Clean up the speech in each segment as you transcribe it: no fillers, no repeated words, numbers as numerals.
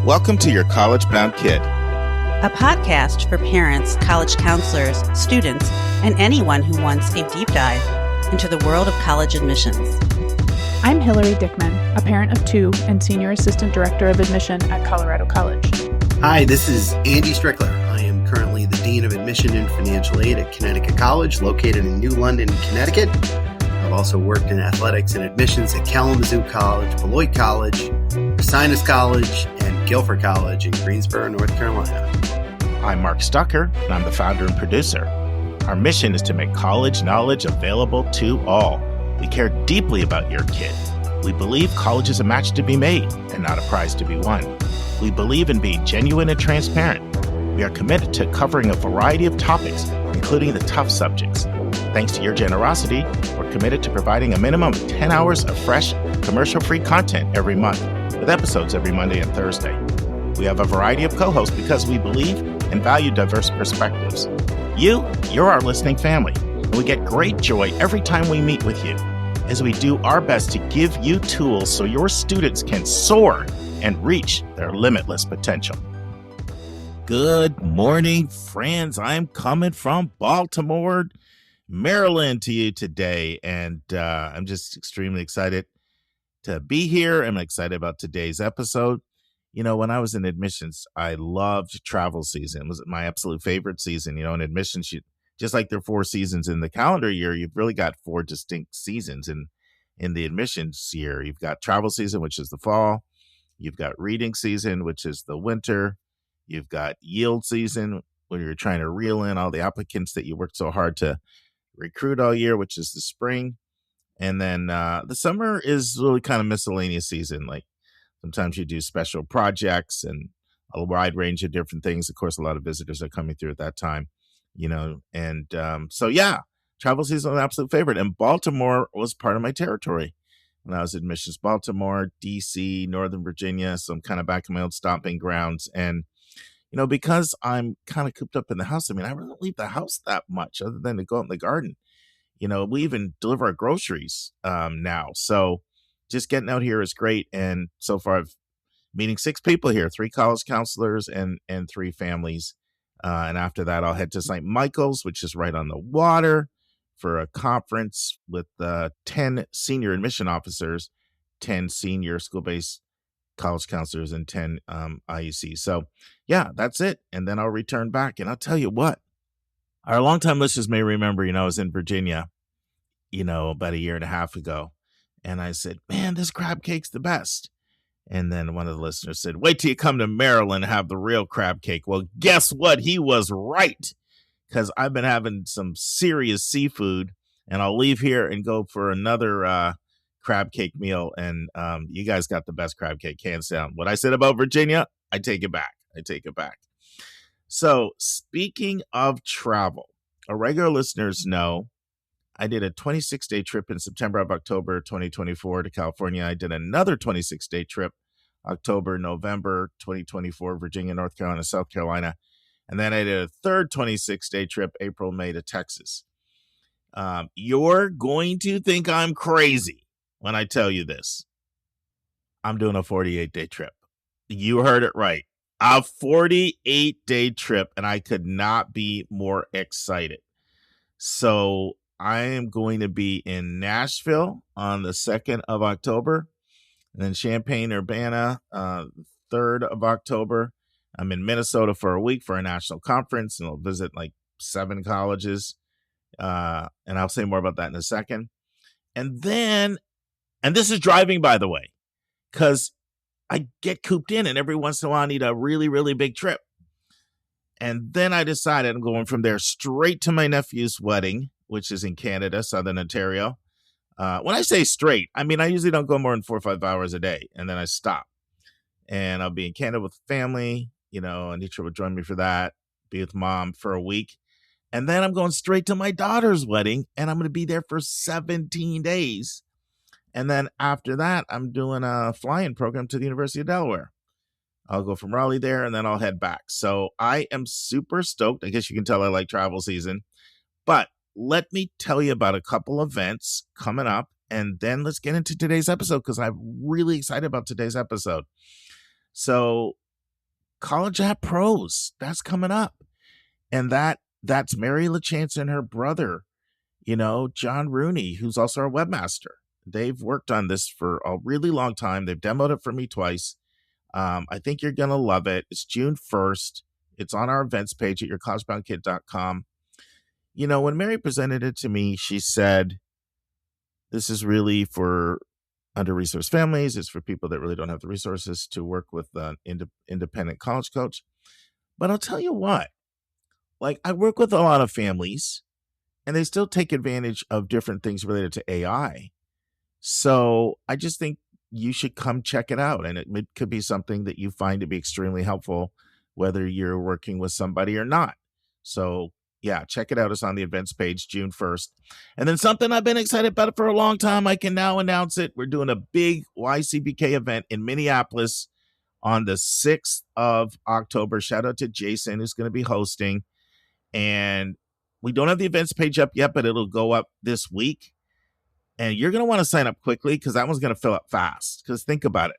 Welcome to Your College Bound Kid, a podcast for parents, college counselors, students, and anyone who wants a deep dive into the world of college admissions. I'm Hilary Dickman, a parent of two and Senior Assistant Director of Admission at Colorado College. Hi, this is Andy Strickler. I am currently the Dean of Admission and Financial Aid at Connecticut College, located in New London, Connecticut. I've also worked in athletics and admissions at Kalamazoo College, Beloit College, Ursinus College, and Guilford College in Greensboro, North Carolina. I'm Mark Stucker, and I'm the founder and producer. Our mission is to make college knowledge available to all. We care deeply about your kid. We believe college is a match to be made and not a prize to be won. We believe in being genuine and transparent. We are committed to covering a variety of topics, including the tough subjects. Thanks to your generosity, we're committed to providing a minimum of 10 hours of fresh, commercial-free content every month, with episodes every Monday and Thursday. We have a variety of co-hosts because we believe and value diverse perspectives. You're our listening family, and we get great joy every time we meet with you, as we do our best to give you tools so your students can soar and reach their limitless potential. Good morning, friends. I'm coming from Baltimore, Maryland to you today, and I'm just extremely excited to be here. I'm excited about today's episode. You know, when I was in admissions, I loved travel season. It was my absolute favorite season. You know, in admissions, just like there are 4 seasons in the calendar year, you've really got 4 distinct seasons in the admissions year. You've got travel season, which is the fall. You've got reading season, which is the winter. You've got yield season, where you're trying to reel in all the applicants that you worked so hard to recruit all year, which is the spring. And then the summer is really kind of miscellaneous season. Like sometimes you do special projects and a wide range of different things. Of course, a lot of visitors are coming through at that time, you know. And so, yeah, travel season was an absolute favorite. And Baltimore was part of my territory when I was admissions. Baltimore, D.C., Northern Virginia. So I'm kind of back in my old stomping grounds. And you know, because I'm kind of cooped up in the house, I mean, I really don't leave the house that much other than to go out in the garden. You know, we even deliver our groceries now. So just getting out here is great. And so far, I've meeting 6 people here, 3 college counselors and 3 families. And after that, I'll head to St. Michael's, which is right on the water, for a conference with 10 senior admission officers, 10 senior school-based college counselors, and 10 IECs. So yeah, that's it. And then I'll return back. And I'll tell you what, our longtime listeners may remember, you know, I was in Virginia, you know, about a year and a half ago. And I said, man, this crab cake's the best. And then one of the listeners said, wait till you come to Maryland and have the real crab cake. Well, guess what? He was right, because I've been having some serious seafood, and I'll leave here and go for another crab cake meal. And you guys got the best crab cake, hands down. What I said about Virginia, I take it back. So speaking of travel, our regular listeners know I did a 26-day trip in September of October 2024 to California. I did another 26-day trip, October, November 2024, Virginia, North Carolina, South Carolina. And then I did a third 26-day trip, April, May to Texas. You're going to think I'm crazy when I tell you this. I'm doing a 48-day trip. You heard it right. A 48-day trip, and I could not be more excited. So I am going to be in Nashville on the 2nd of October, and then Champaign-Urbana, 3rd of October. I'm in Minnesota for a week for a national conference, and I'll visit like 7 colleges. And I'll say more about that in a second. And then, and this is driving, by the way, because I get cooped in, and every once in a while I need a really, really big trip. And then I decided I'm going from there straight to my nephew's wedding, which is in Canada, Southern Ontario. When I say straight, I mean, I usually don't go more than 4 or 5 hours a day, and then I stop. And I'll be in Canada with family, you know, Anitra will join me for that, be with mom for a week. And then I'm going straight to my daughter's wedding, and I'm going to be there for 17 days. And then after that, I'm doing a fly-in program to the University of Delaware. I'll go from Raleigh there, and then I'll head back. So I am super stoked. I guess you can tell I like travel season. But let me tell you about a couple events coming up, and then let's get into today's episode, because I'm really excited about today's episode. So College App Pros. That's coming up. And that's Mary LaChance and her brother, John Rooney, who's also our webmaster. They've worked on this for a really long time. They've demoed it for me twice. I think you're going to love it. It's June 1st. It's on our events page at yourcollegeboundkid.com. When Mary presented it to me, she said, this is really for under-resourced families. It's for people that really don't have the resources to work with an independent college coach. But I'll tell you what, I work with a lot of families, and they still take advantage of different things related to AI. So I just think you should come check it out. And it could be something that you find to be extremely helpful, whether you're working with somebody or not. So yeah, check it out. It's on the events page, June 1st. And then something I've been excited about for a long time, I can now announce it. We're doing a big YCBK event in Minneapolis on the 6th of October. Shout out to Jason, who's going to be hosting. And we don't have the events page up yet, but it'll go up this week. And you're going to want to sign up quickly because that one's going to fill up fast. Because think about it.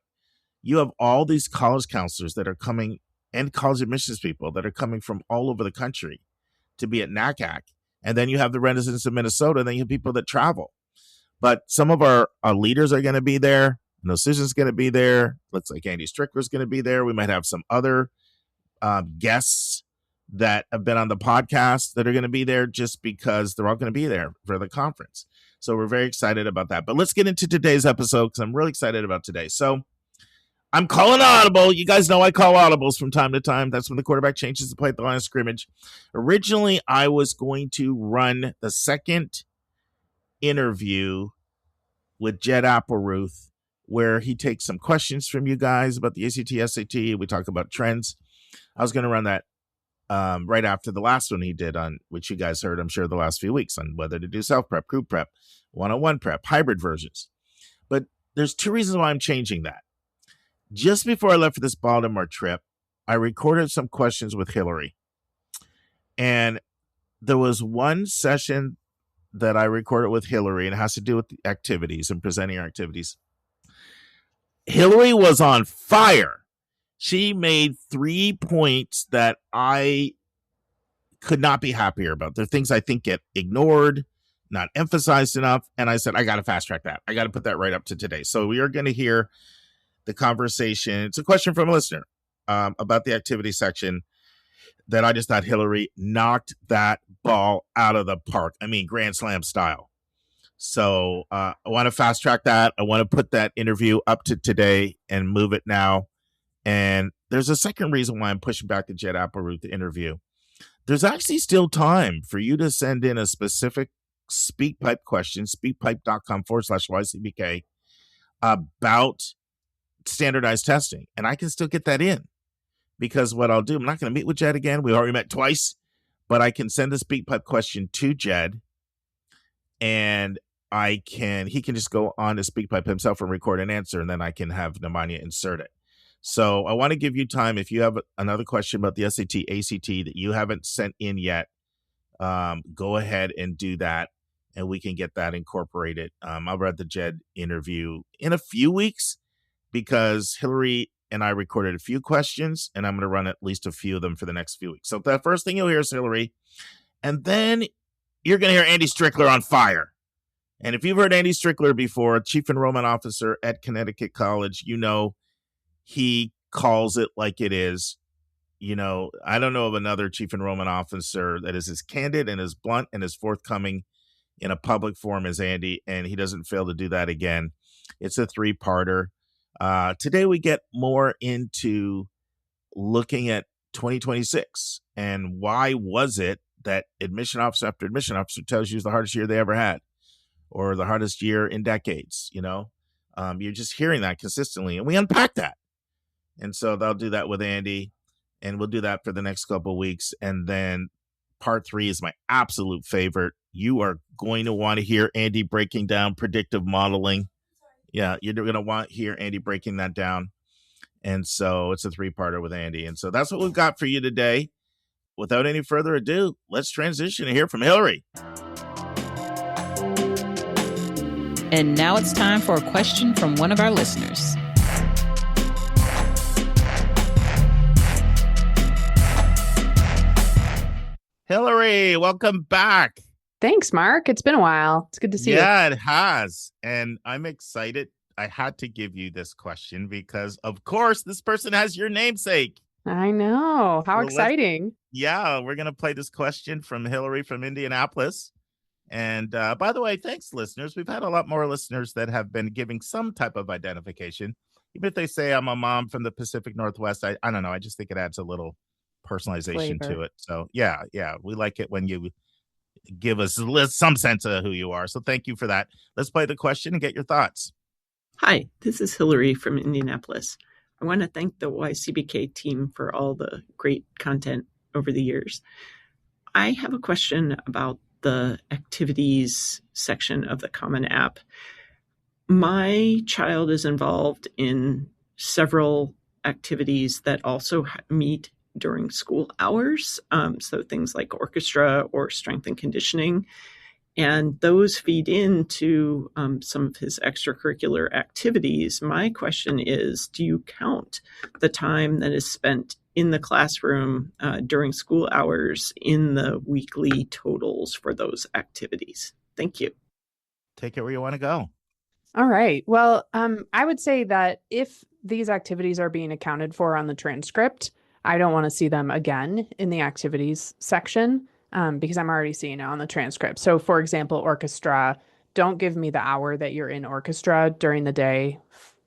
You have all these college counselors that are coming and college admissions people that are coming from all over the country to be at NACAC. And then you have the residents of Minnesota, and then you have people that travel. But some of our leaders are going to be there. No Susan's going to be there. Looks like Andy Strickler is going to be there. We might have some other guests that have been on the podcast that are going to be there just because they're all going to be there for the conference. So we're very excited about that. But let's get into today's episode because I'm really excited about today. So I'm calling audible. You guys know I call audibles from time to time. That's when the quarterback changes the play at the line of scrimmage. Originally, I was going to run the second interview with Jed Appleruth, where he takes some questions from you guys about the ACT, SAT. We talk about trends. I was going to run that right after the last one he did on, which you guys heard, I'm sure, the last few weeks on whether to do self-prep, group prep, one-on-one prep, hybrid versions. But there's two reasons why I'm changing that. Just before I left for this Baltimore trip, I recorded some questions with Hilary. And there was one session that I recorded with Hilary, and it has to do with the activities and presenting our activities. Hilary was on fire. She made 3 points that I could not be happier about. They're things I think get ignored, not emphasized enough. And I said, I got to fast track that. I got to put that right up to today. So we are going to hear the conversation. It's a question from a listener about the activity section that I just thought Hilary knocked that ball out of the park. I mean, Grand Slam style. So I want to fast track that. I want to put that interview up to today and move it now. And there's a second reason why I'm pushing back the Jed Appleruth interview. There's actually still time for you to send in a specific SpeakPipe question, speakpipe.com/YCBK, about standardized testing. And I can still get that in because what I'll do, I'm not going to meet with Jed again. We already met twice, but I can send the SpeakPipe question to Jed, and he can just go on to SpeakPipe himself and record an answer, and then I can have Nemanja insert it. So I want to give you time. If you have another question about the SAT, ACT that you haven't sent in yet, go ahead and do that, and we can get that incorporated. I'll read the Jed interview in a few weeks because Hilary and I recorded a few questions, and I'm going to run at least a few of them for the next few weeks. So the first thing you'll hear is Hilary, and then you're going to hear Andy Strickler on fire. And if you've heard Andy Strickler before, Chief Enrollment Officer at Connecticut College, you know he calls it like it is. You know, I don't know of another Chief Enrollment Officer that is as candid and as blunt and as forthcoming in a public forum as Andy, and he doesn't fail to do that again. It's a three-parter. Today we get more into looking at 2026 and why was it that admission officer after admission officer tells you it's the hardest year they ever had or the hardest year in decades. You're just hearing that consistently, and we unpack that. And so they'll do that with Andy, and we'll do that for the next couple of weeks. And then part 3 is my absolute favorite. You are going to want to hear Andy breaking down predictive modeling. Yeah, you're going to want to hear Andy breaking that down. And so it's a 3-parter with Andy. And so that's what we've got for you today. Without any further ado, let's transition and hear from Hilary. And now it's time for a question from one of our listeners. Hilary, welcome back. Thanks, Mark. It's been a while. It's good to see you. Yeah, it has. And I'm excited. I had to give you this question because, of course, this person has your namesake. I know. How So exciting. Yeah, we're going to play this question from Hilary from Indianapolis. And by the way, thanks, listeners. We've had a lot more listeners that have been giving some type of identification. Even if they say I'm a mom from the Pacific Northwest, I don't know. I just think it adds a little personalization to it. So, yeah, we like it when you give us some sense of who you are. So thank you for that. Let's play the question and get your thoughts. Hi, this is Hilary from Indianapolis. I want to thank the YCBK team for all the great content over the years. I have a question about the activities section of the Common App. My child is involved in several activities that also meet during school hours, so things like orchestra or strength and conditioning. And those feed into some of his extracurricular activities. My question is, do you count the time that is spent in the classroom during school hours in the weekly totals for those activities? Thank you. Take it where you want to go. All right. Well, I would say that if these activities are being accounted for on the transcript, I don't want to see them again in the activities section. Because I'm already seeing it on the transcript. So for example, orchestra, don't give me the hour that you're in orchestra during the day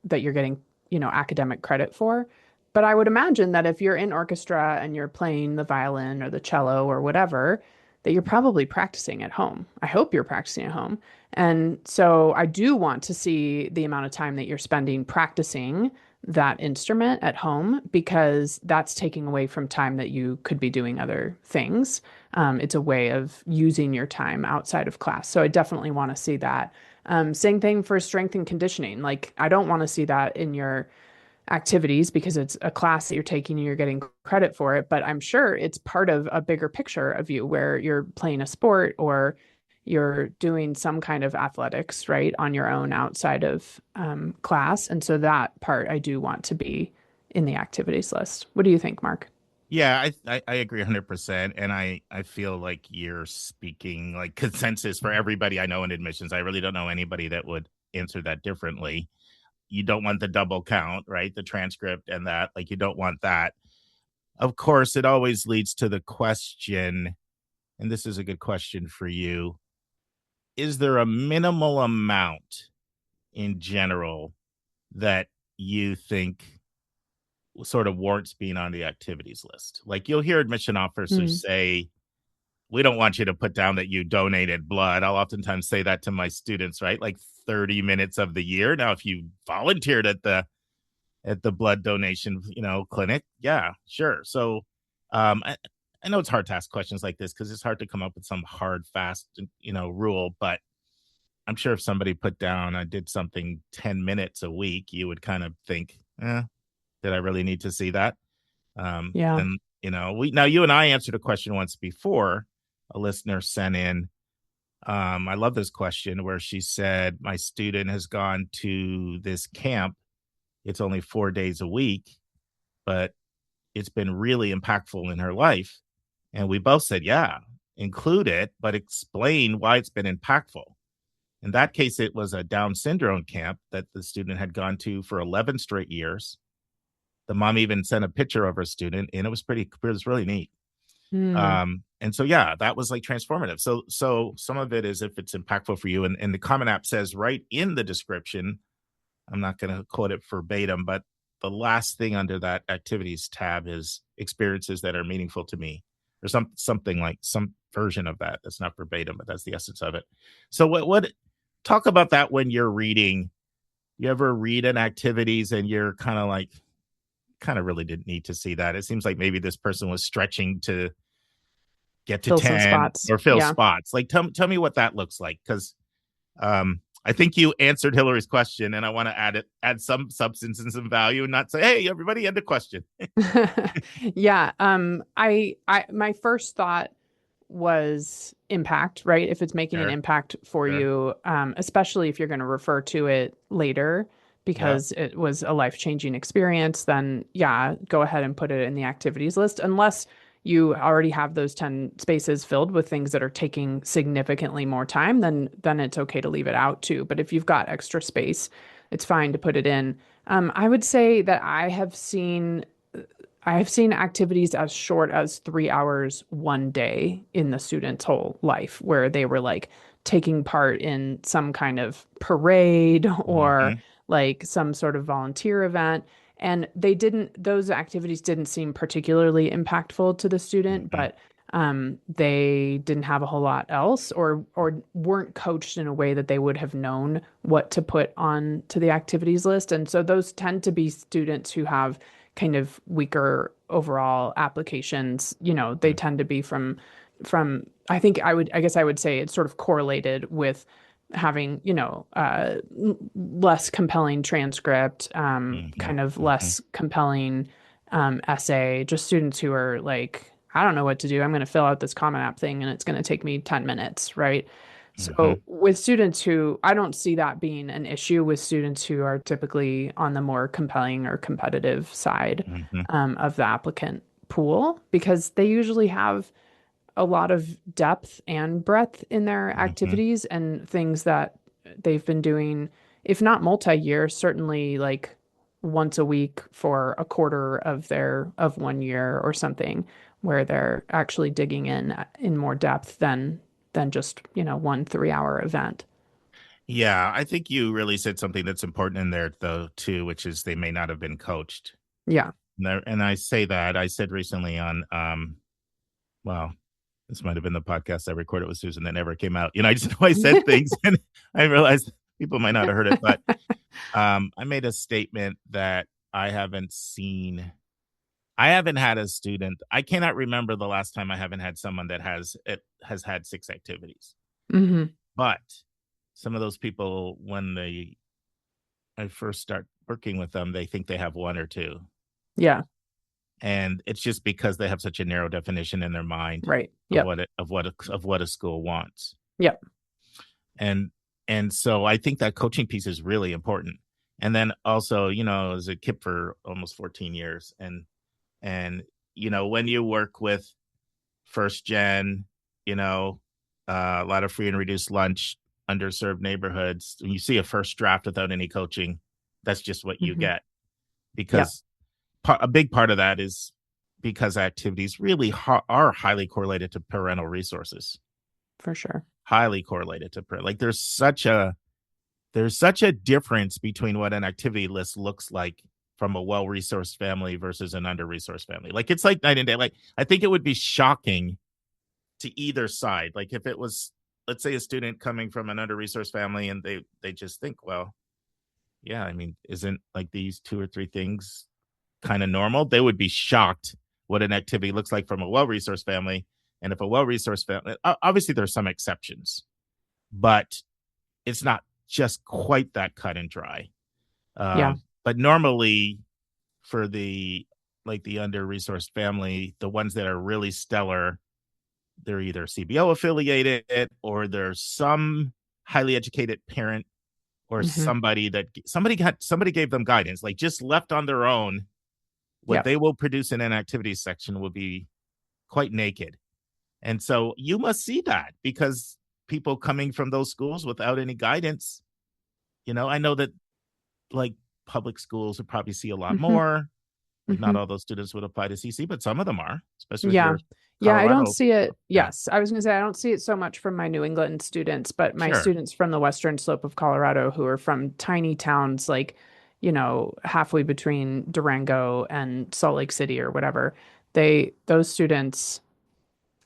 that you're getting, academic credit for. But I would imagine that if you're in orchestra and you're playing the violin or the cello or whatever, that you're probably practicing at home. I hope you're practicing at home. And so I do want to see the amount of time that you're spending practicing that instrument at home, because that's taking away from time that you could be doing other things. It's a way of using your time outside of class. So I definitely want to see that. Same thing for strength and conditioning. Like, I don't want to see that in your activities because it's a class that you're taking and you're getting credit for it. But I'm sure it's part of a bigger picture of you where you're playing a sport or you're doing some kind of athletics, right, on your own outside of class. And so that part I do want to be in the activities list. What do you think, Mark? Yeah, I agree 100%. And I feel like you're speaking like consensus for everybody I know in admissions. I really don't know anybody that would answer that differently. You don't want the double count, right? The transcript and that, like, you don't want that. Of course, it always leads to the question, and this is a good question for you. Is there a minimal amount in general that you think sort of warrants being on the activities list? Like, you'll hear admission officers say, we don't want you to put down that you donated blood. I'll oftentimes say that to my students, right? Like 30 minutes of the year. Now, if you volunteered at the blood donation, clinic, yeah, sure. So I know it's hard to ask questions like this because it's hard to come up with some hard, fast, rule. But I'm sure if somebody put down, I did something 10 minutes a week, you would kind of think, did I really need to see that? Yeah. And, now you and I answered a question once before. A listener sent in. I love this question where she said, my student has gone to this camp. It's only 4 days a week, but it's been really impactful in her life. And we both said, yeah, include it, but explain why it's been impactful. In that case, it was a Down syndrome camp that the student had gone to for 11 straight years. The mom even sent a picture of her student, and it was really neat. And so, yeah, that was like transformative. So some of it is if it's impactful for you, and the Common App says right in the description, I'm not going to quote it verbatim, but the last thing under that activities tab is experiences that are meaningful to me, or something like some version of that. That's not verbatim, but that's the essence of it. So what talk about that when you're reading. You ever read an activities and you're kind of really didn't need to see that? It seems like maybe this person was stretching to get to Fill 10 spots. or fill spots. Like, tell me what that looks like. Because I think you answered Hilary's question, and I want to add some substance and some value, and not say, hey, everybody, end the question. Yeah. I my first thought was impact, right? If it's making an impact for you, especially if you're going to refer to it later because it was a life-changing experience, then yeah, go ahead and put it in the activities list. Unless you already have those 10 spaces filled with things that are taking significantly more time, then it's okay to leave it out too. But if you've got extra space, it's fine to put it in. I would say that I have seen activities as short as 3 hours one day in the student's whole life, where they were like taking part in some kind of parade or Hmm. like some sort of volunteer event. And those activities didn't seem particularly impactful to the student, Hmm. but they didn't have a whole lot else, or weren't coached in a way that they would have known what to put on to the activities list. And so those tend to be students who have kind of weaker overall applications. They tend to be from I guess I would say it's sort of correlated with having, less compelling transcript, Hmm. kind of Hmm. less compelling essay, just students who are like, I don't know what to do. I'm going to fill out this Common App thing and it's going to take me 10 minutes, right? Hmm. So with students who, I don't see that being an issue with students who are typically on the more compelling or competitive side Hmm. of the applicant pool, because they usually have a lot of depth and breadth in their Hmm. activities and things that they've been doing, if not multi-year, certainly like once a week for a quarter of 1 year or something, where they're actually digging in more depth than just, 1 3 hour event. Yeah, I think you really said something that's important in there, though, too, which is they may not have been coached. Yeah. And I say that I said recently on, well, this might have been the podcast I recorded with Susan that never came out. I just know I said things and I realized people might not have heard it, but I made a statement that I haven't had a student. I cannot remember the last time I haven't had someone that has had 6 activities. Hmm. But some of those people, when I first start working with them, they think they have one or two. Yeah. And it's just because they have such a narrow definition in their mind Right. of Yep. what a school wants. Yep. And and so I think that coaching piece is really important. And then also, as a KIP for almost 14 years, and when you work with first gen, a lot of free and reduced lunch, underserved neighborhoods, when you see a first draft without any coaching, that's just what you Hmm. get. Yep. Because a big part of that is because activities really are highly correlated to parental resources, For sure. highly correlated to like there's such a difference between what an activity list looks like from a well-resourced family versus an under-resourced family. Like it's like night and day. Like I think it would be shocking to either side. Like if it was, let's say, a student coming from an under-resourced family and they just think, well, yeah, I mean, isn't like these two or three things kind of normal? They would be shocked what an activity looks like from a well-resourced family. And if a well-resourced family, obviously there's some exceptions, but it's not just quite that cut and dry. Yeah. But normally for the under-resourced family, the ones that are really stellar, they're either CBO affiliated or there's some highly educated parent or Hmm. somebody gave them guidance, like just left on their own. What Yep. they will produce in an activities section will be quite naked. And so you must see that because people coming from those schools without any guidance, I know that like public schools would probably see a lot Hmm. more. Like not Hmm. all those students would apply to CC, but some of them are, especially if Yeah. you're Yeah, I don't Colorado. see it. Yeah, Yes, I was going to say I don't see it so much from my New England students, but my sure. students from the western slope of Colorado who are from tiny towns like, halfway between Durango and Salt Lake City or whatever. Those students,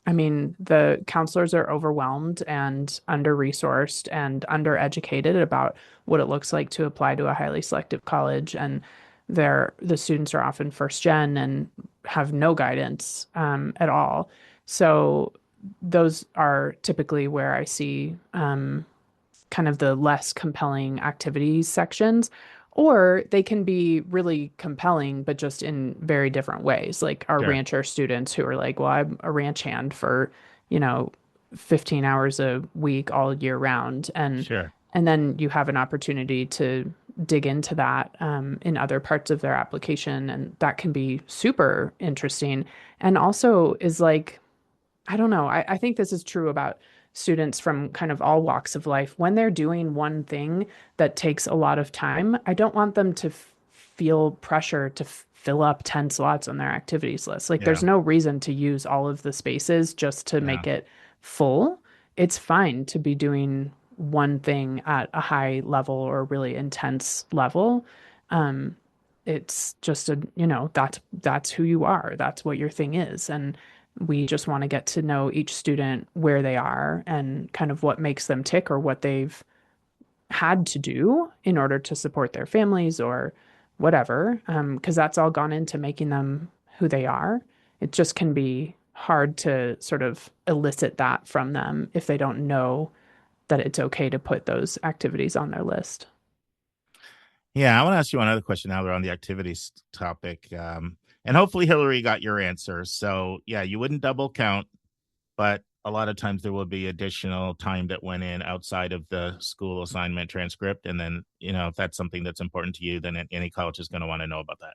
I mean, the counselors are overwhelmed and under-resourced and undereducated about what it looks like to apply to a highly selective college. And the students are often first gen and have no guidance at all. So those are typically where I see kind of the less compelling activities sections, or they can be really compelling, but just in very different ways. Like our Sure. rancher students who are like, well, I'm a ranch hand for, you know, 15 hours a week all year round. And Sure. then you have an opportunity to dig into that in other parts of their application. And that can be super interesting. And also is like, I don't know, I think this is true about students from kind of all walks of life. When they're doing one thing that takes a lot of time, I don't want them to feel pressure to fill up 10 slots on their activities list. Like Yeah. there's no reason to use all of the spaces just to Yeah. make it full. It's fine to be doing one thing at a high level or really intense level. Um, it's just that's who you are. That's what your thing is. And we just want to get to know each student where they are and kind of what makes them tick or what they've had to do in order to support their families or whatever, because that's all gone into making them who they are. It just can be hard to sort of elicit that from them if they don't know that it's okay to put those activities on their list. Yeah, I want to ask you another question now we're on the activities topic. And hopefully Hillary got your answer. So yeah, you wouldn't double count, but a lot of times there will be additional time that went in outside of the school assignment transcript. And then, if that's something that's important to you, then any college is going to want to know about that.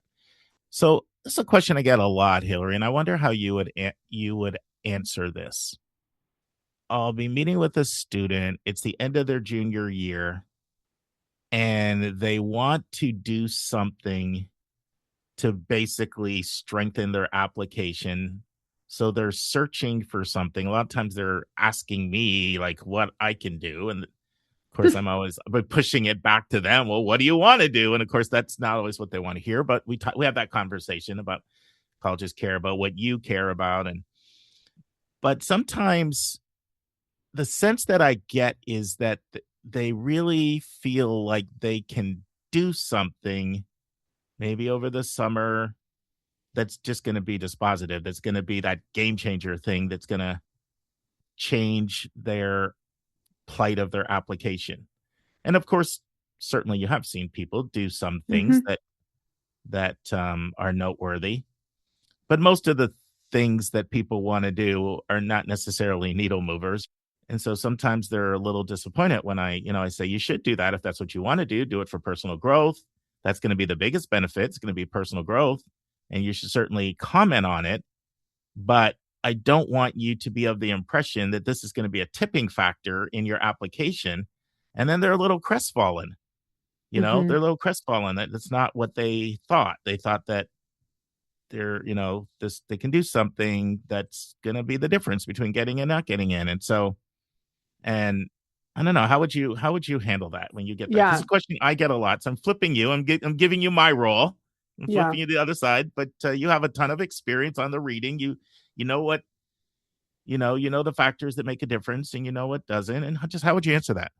So this is a question I get a lot, Hillary, and I wonder how you would answer this. I'll be meeting with a student. It's the end of their junior year, and they want to do something to basically strengthen their application. So they're searching for something. A lot of times they're asking me like what I can do. And of course, I'm always pushing it back to them. Well, what do you want to do? And of course, that's not always what they want to hear. But we have that conversation about colleges care about what you care about. But sometimes the sense that I get is that they really feel like they can do something maybe over the summer that's just going to be dispositive, that's going to be that game changer thing that's going to change their plight of their application. And of course, certainly you have seen people do some things that are noteworthy, but most of the things that people want to do are not necessarily needle movers. And so sometimes they're a little disappointed when I say you should do that if that's what you want to do it for personal growth. That's going to be the biggest benefit. It's going to be personal growth, and you should certainly comment on it. But I don't want you to be of the impression that this is going to be a tipping factor in your application. And then they're a little crestfallen. They're a little crestfallen. That's not what they thought. They thought that they can do something that's going to be the difference between getting and not getting in. And I don't know, how would you handle that when you get that? Yeah. This is a question I get a lot. So I'm flipping you. I'm giving you my role. I'm flipping you the other side, but you have a ton of experience on the reading. You know what, you know the factors that make a difference, and you know what doesn't. And just how would you answer that?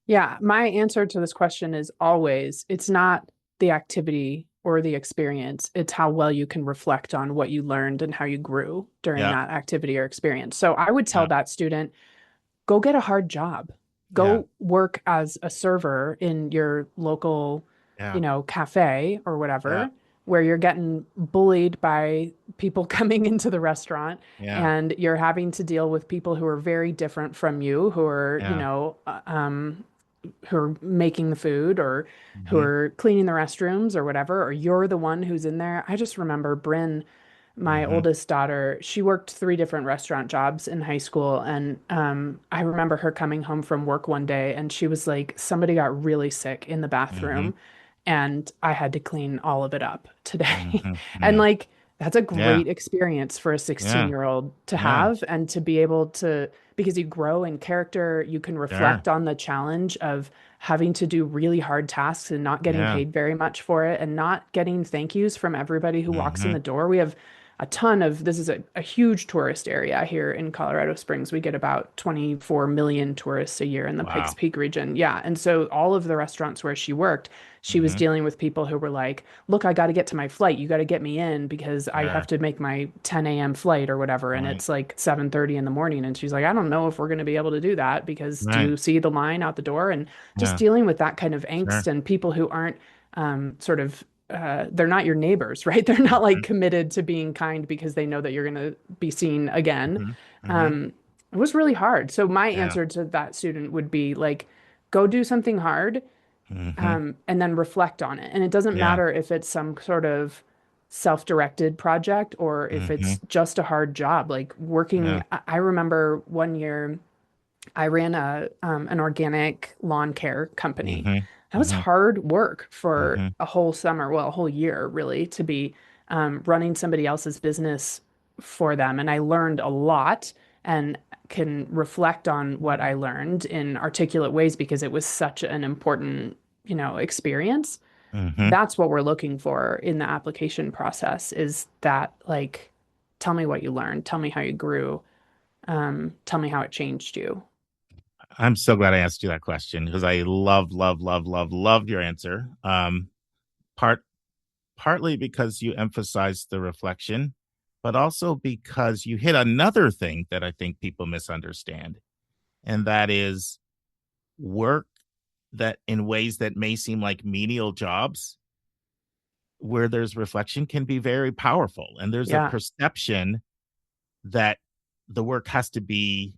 Yeah, my answer to this question is always, it's not the activity or the experience. It's how well you can reflect on what you learned and how you grew during that activity or experience. So I would tell that student, go get a hard job. Go work as a server in your local, cafe or whatever, where you're getting bullied by people coming into the restaurant and you're having to deal with people who are very different from you, who are, who are making the food or who are cleaning the restrooms or whatever, or you're the one who's in there. I just remember Bryn, my oldest daughter, she worked 3 different restaurant jobs in high school. And I remember her coming home from work one day and she was like, somebody got really sick in the bathroom and I had to clean all of it up today. And like, that's a great experience for a 16-year-old to have and to be able to, because you grow in character, you can reflect on the challenge of having to do really hard tasks and not getting paid very much for it and not getting thank yous from everybody who walks in the door. We have a ton of, this is a huge tourist area here in Colorado Springs. We get about 24 million tourists a year in the Pikes Peak region. Yeah. And so all of the restaurants where she worked, she was dealing with people who were like, look, I got to get to my flight. You got to get me in because I have to make my 10 a.m. flight or whatever. And it's like 7:30 in the morning. And she's like, I don't know if we're going to be able to do that because do you see the line out the door? And just dealing with that kind of angst and people who aren't they're not your neighbors, right? They're not like committed to being kind because they know that you're going to be seen again. It was really hard. So my answer to that student would be like, go do something hard, and then reflect on it. And it doesn't Yeah. matter if it's some sort of self-directed project or if it's just a hard job. Like working, Yeah. I remember one year I ran an organic lawn care company. That was hard work for a whole summer, well, a whole year really, to be running somebody else's business for them. And I learned a lot and can reflect on what I learned in articulate ways because it was such an important, experience. That's what we're looking for in the application process is that like, tell me what you learned, tell me how you grew, tell me how it changed you. I'm so glad I asked you that question because I loved your answer. Part Partly because you emphasized the reflection, but also because you hit another thing that I think people misunderstand, and that is work that in ways that may seem like menial jobs, where there's reflection, can be very powerful. And there's a Yeah. perception that the work has to be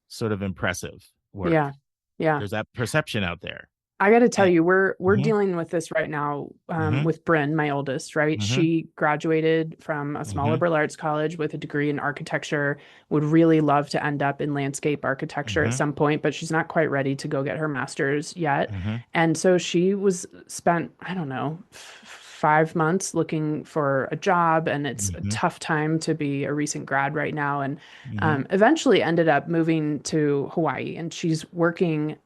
sort of impressive work. Yeah. Yeah. There's that perception out there. I got to tell And, you, we're Mhm. dealing with this right now Mhm. with Bryn, my oldest, right? Mhm. She graduated from a small Mhm. liberal arts college with a degree in architecture, would really love to end up in landscape architecture at Mhm. some point, but she's not quite ready to go get her master's yet. Mhm. And so she was spent, I don't know, 5 months looking for a job, and it's a Mhm. tough time to be a recent grad right now. And Mhm. eventually ended up moving to Hawaii, and she's working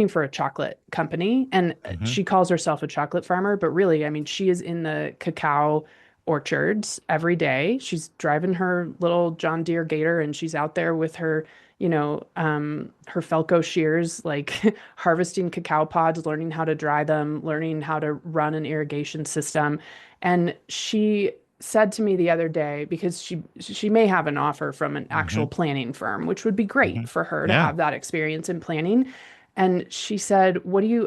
for a chocolate company, and Mhm. she calls herself a chocolate farmer, but really, I mean, she is in the cacao orchards every day. She's driving her little John Deere Gator and she's out there with her, her Felco shears, like harvesting cacao pods, learning how to dry them, learning how to run an irrigation system. And she said to me the other day, because she may have an offer from an actual Mhm. planning firm, which would be great Mhm. for her to Yeah. have that experience in planning. And she said,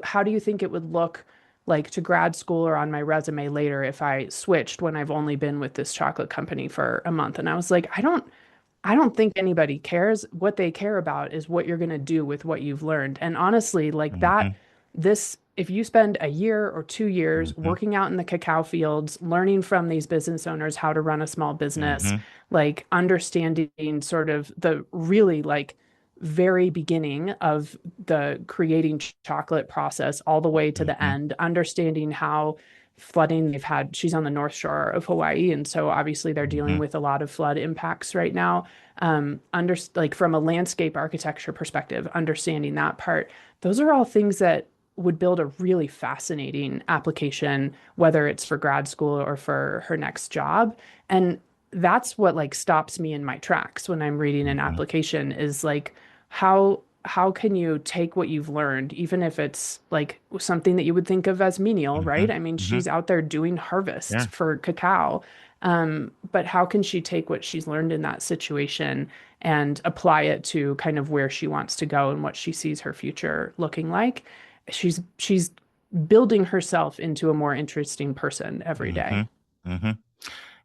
how do you think it would look like to grad school or on my resume later if I switched when I've only been with this chocolate company for a month? And I was like, I don't think anybody cares. What they care about is what you're going to do with what you've learned. And honestly, like that, Mhm. if you spend a year or 2 years Mhm. working out in the cacao fields, learning from these business owners how to run a small business, Mhm. like understanding sort of the really like very beginning of the creating chocolate process all the way to the Mhm. end, understanding how flooding they've had. She's on the North Shore of Hawaii, and so obviously they're dealing Mhm. with a lot of flood impacts right now. Like from a landscape architecture perspective, understanding that part, those are all things that would build a really fascinating application, whether it's for grad school or for her next job. And that's what like stops me in my tracks when I'm reading an Mhm. application is like how can you take what you've learned, even if it's like something that you would think of as menial, right? Mhm. I mean, Mhm. she's out there doing harvests Yeah. for cacao. But how can she take what she's learned in that situation and apply it to kind of where she wants to go and what she sees her future looking like? She's building herself into a more interesting person every day. Mhm. Mhm.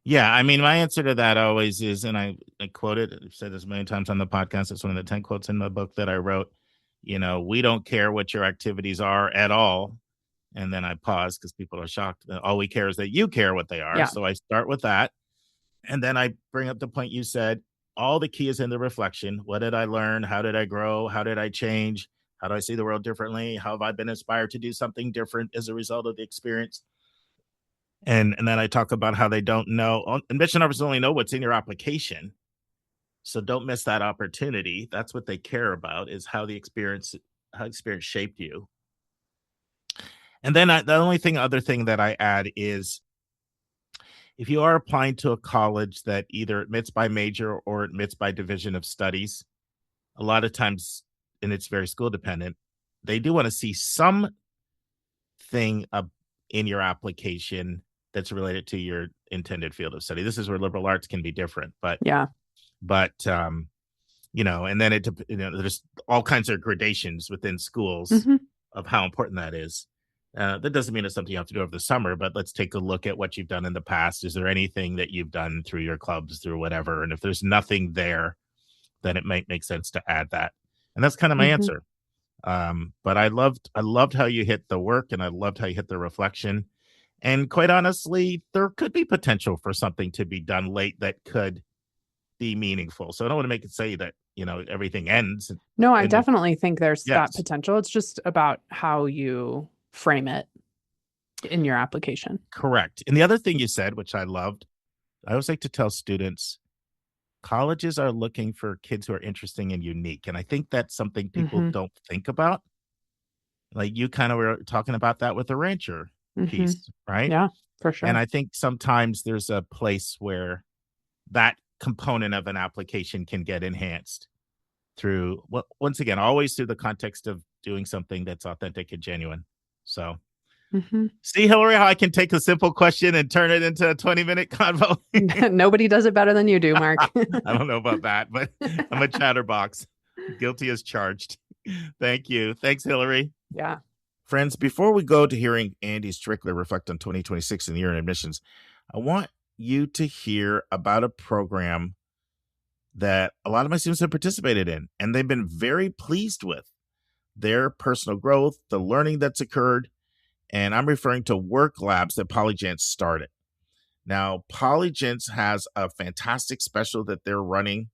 Yeah, I mean, my answer to that always is, and I quote it, I've said this many times on the podcast. It's one of the 10 quotes in the book that I wrote. We don't care what your activities are at all. And then I pause because people are shocked. All we care is that you care what they are. Yeah. So I start with that. And then I bring up the point you said. All the key is in the reflection. What did I learn? How did I grow? How did I change? How do I see the world differently? How have I been inspired to do something different as a result of the experience? And then I talk about how they don't know. Admission officers only know what's in your application. So don't miss that opportunity. That's what they care about, is how experience shaped you. And then the other thing that I add is, if you are applying to a college that either admits by major or admits by division of studies, a lot of times, and it's very school dependent, they do want to see something in your application that's related to your intended field of study. This is where liberal arts can be different, but Yeah. and then there's all kinds of gradations within schools Hmm. of how important that is. That doesn't mean it's something you have to do over the summer, but let's take a look at what you've done in the past. Is there anything that you've done through your clubs, through whatever? And if there's nothing there, then it might make sense to add that. And that's kind of my Hmm. answer. But I loved how you hit the work, and I loved how you hit the reflection. And quite honestly, there could be potential for something to be done late that could be meaningful. So I don't want to make it say that, everything ends. No, I And definitely think there's that yes, potential. It's just about how you frame it in your application. correct. And the other thing you said, which I loved, I always like to tell students, colleges are looking for kids who are interesting and unique. And I think that's something people Mm-hmm. don't think about. Like you kind of were talking about that with the rancher Mm-hmm. piece, right? Yeah, for sure. And I think sometimes there's a place where that component of an application can get enhanced through, well, once again, always through the context of doing something that's authentic and genuine. So, Mm-hmm. see, Hilary, how I can take a simple question and turn it into a 20-minute convo? Nobody does it better than you do, Mark. I don't know about that, but I'm a chatterbox. Guilty as charged. Thank you. Thanks, Hilary. Yeah. Friends, before we go to hearing Andy Strickler reflect on 2026 in the year in admissions, I want you to hear about a program that a lot of my students have participated in, and they've been very pleased with their personal growth, the learning that's occurred, and I'm referring to work labs that Polygence started. Now, Polygence has a fantastic special that they're running.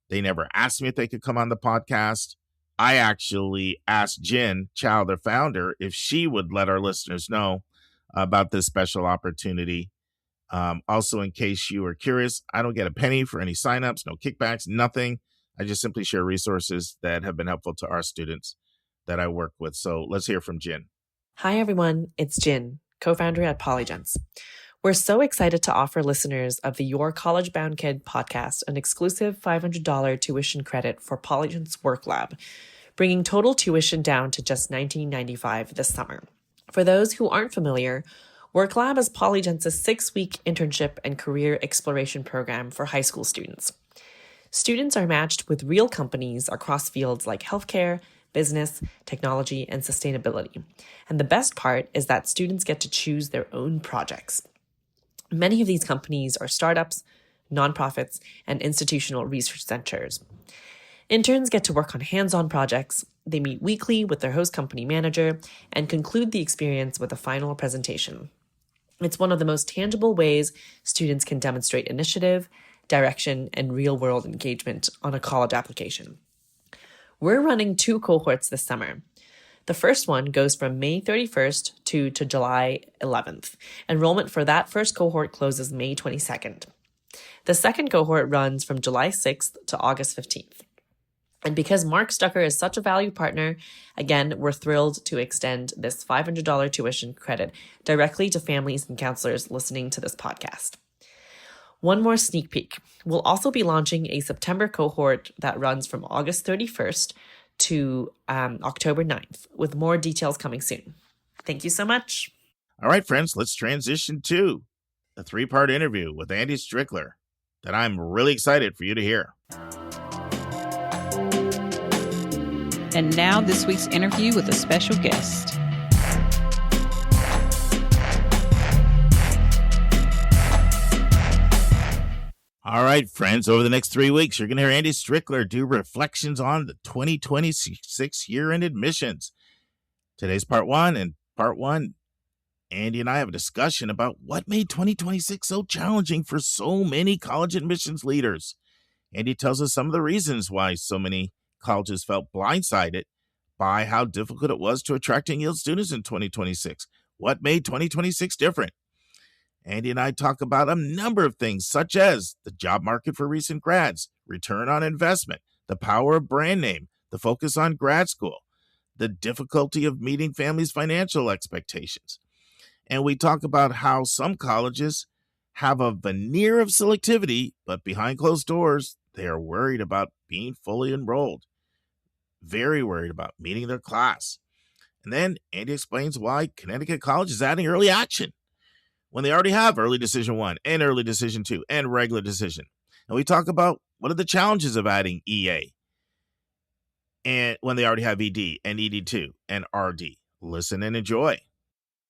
They never asked me if they could come on the podcast. I actually asked Jen Chow, their founder, if she would let our listeners know about this special opportunity. Also, in case you are curious, I don't get a penny for any signups, no kickbacks, nothing. I just simply share resources that have been helpful to our students that I work with. So let's hear from Jen. Hi, everyone. It's Jin, co-founder at Polygence. We're so excited to offer listeners of the Your College Bound Kid podcast an exclusive $500 tuition credit for Polygence Work Lab, bringing total tuition down to just $19.95 this summer. For those who aren't familiar, Work Lab is Polygence's 6-week internship and career exploration program for high school students. Students are matched with real companies across fields like healthcare, business, technology, and sustainability. And the best part is that students get to choose their own projects. Many of these companies are startups, nonprofits, and institutional research centers. Interns get to work on hands-on projects. They meet weekly with their host company manager and conclude the experience with a final presentation. It's one of the most tangible ways students can demonstrate initiative, direction, and real-world engagement on a college application. We're running 2 cohorts this summer. The first one goes from May 31st to July 11th. Enrollment for that first cohort closes May 22nd. The second cohort runs from July 6th to August 15th. And because Mark Stucker is such a valued partner, again, we're thrilled to extend this $500 tuition credit directly to families and counselors listening to this podcast. One more sneak peek. We'll also be launching a September cohort that runs from August 31st to October 9th, with more details coming soon. Thank you so much. All right, friends, let's transition to a 3-part interview with Andy Strickler that I'm really excited for you to hear. And now this week's interview with a special guest. All right, friends, over the next 3 weeks, you're going to hear Andy Strickler do reflections on the 2026 year in admissions. Today's part 1, and part 1, Andy and I have a discussion about what made 2026 so challenging for so many college admissions leaders. Andy tells us some of the reasons why so many colleges felt blindsided by how difficult it was to attract and yield students in 2026. What made 2026 different? Andy and I talk about a number of things, such as the job market for recent grads, return on investment, the power of brand name, the focus on grad school, the difficulty of meeting families' financial expectations. And we talk about how some colleges have a veneer of selectivity, but behind closed doors, they are worried about being fully enrolled, very worried about meeting their class. And then Andy explains why Connecticut College is adding early action when they already have early decision 1 and early decision 2 and regular decision. And we talk about what are the challenges of adding EA and when they already have ED and ED2 and RD. Listen and enjoy.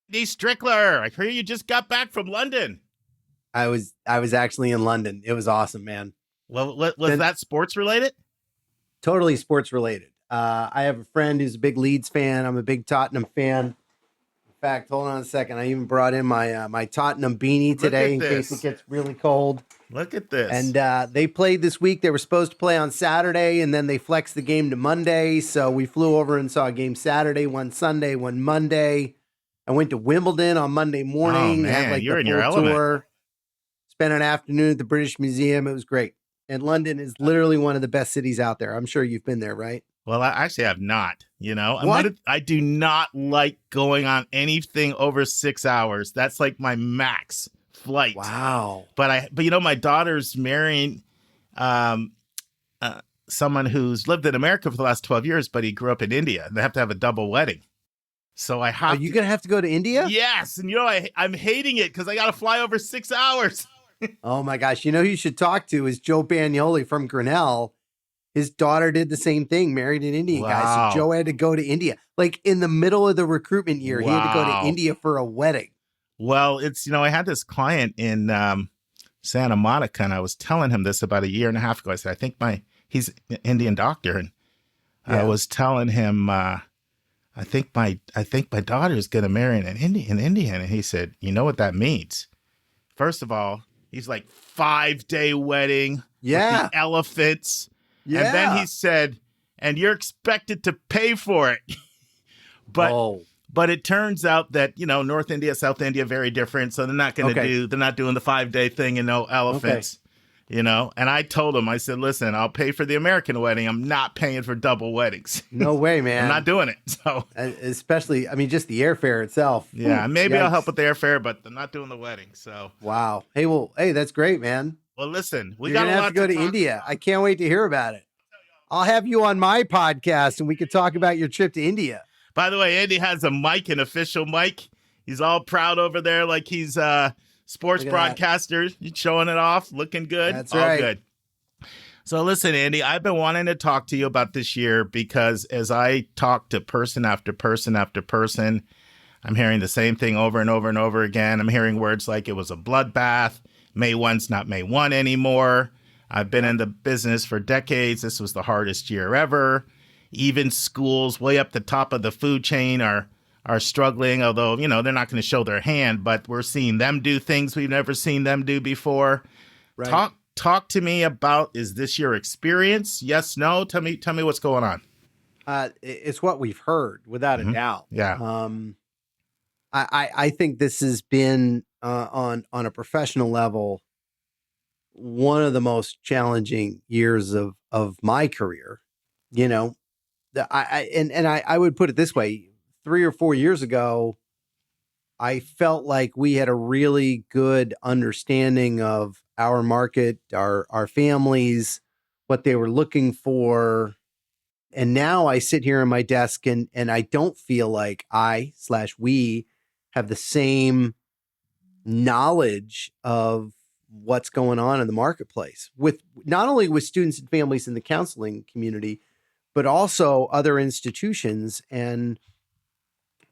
Andy Strickler, I hear you just got back from London. I was actually in London. It was awesome, man. Well, was that sports related? Totally sports related. I have a friend who's a big Leeds fan. I'm a big Tottenham fan. In fact, hold on a second. I even brought in my my Tottenham beanie today in case it gets really cold. Look at this. And they played this week. They were supposed to play on Saturday, and then they flexed the game to Monday. So we flew over and saw a game Saturday, one Sunday, one Monday. I went to Wimbledon on Monday morning. Oh, man, had like you're the in your full element. tour. Spent an afternoon at the British Museum. It was great. And London is literally one of the best cities out there. I'm sure you've been there, right? Well, I actually have not, What? I do not like going on anything over 6 hours. That's like my max flight. Wow. But my daughter's marrying someone who's lived in America for the last 12 years, but he grew up in India. They have to have a double wedding. So I have Are you going to have to go to India? Yes. And I'm hating it because I got to fly over 6 hours. Oh my gosh. Who you should talk to is Joe Bagnoli from Grinnell. His daughter did the same thing, married an Indian guy. Wow. So Joe had to go to India. Like in the middle of the recruitment year, he had to go to Wow. India for a wedding. Well, it's, I had this client in Santa Monica, and I was telling him this about a year and a half ago. I said, he's an Indian doctor. And I was telling him, I think my daughter is going to marry an Indian. And he said, you know what that means? First of all, he's like 5-day wedding with the elephants. Yeah. And then he said, and you're expected to pay for it. But it turns out that, North India, South India, very different. So they're not going to they're not doing the 5-day thing and no elephants, And I told him, I said, listen, I'll pay for the American wedding. I'm not paying for double weddings. No way, man. I'm not doing it. So especially, just the airfare itself. yeah, maybe Yikes. I'll help with the airfare, but I'm not doing the wedding. So Wow. Hey, that's great, man. well, listen, we You're got gonna a have lot to go to talk India. about. I can't wait to hear about it. I'll have you on my podcast and we could talk about your trip to India. By the way, Andy has a mic, an official mic. He's all proud over there like he's a sports Look at that. broadcaster. He's showing it off, looking good. That's all right. good. So listen, Andy, I've been wanting to talk to you about this year because as I talk to person after person after person, I'm hearing the same thing over and over and over again. I'm hearing words like it was a bloodbath. May 1's not May 1 anymore. I've been in the business for decades. This was the hardest year ever. Even schools way up the top of the food chain are struggling, although, they're not going to show their hand, but we're seeing them do things we've never seen them do before. Right. Talk to me about, is this your experience? Yes, no? Tell me what's going on. It's what we've heard, without a doubt. Yeah. I think this has been on a professional level one of the most challenging years of my career. I would put it this way: 3 or 4 years ago, I felt like we had a really good understanding of our market, our families, what they were looking for. And now I sit here in my desk and I don't feel like we have the same knowledge of what's going on in the marketplace with not only with students and families in the counseling community, but also other institutions and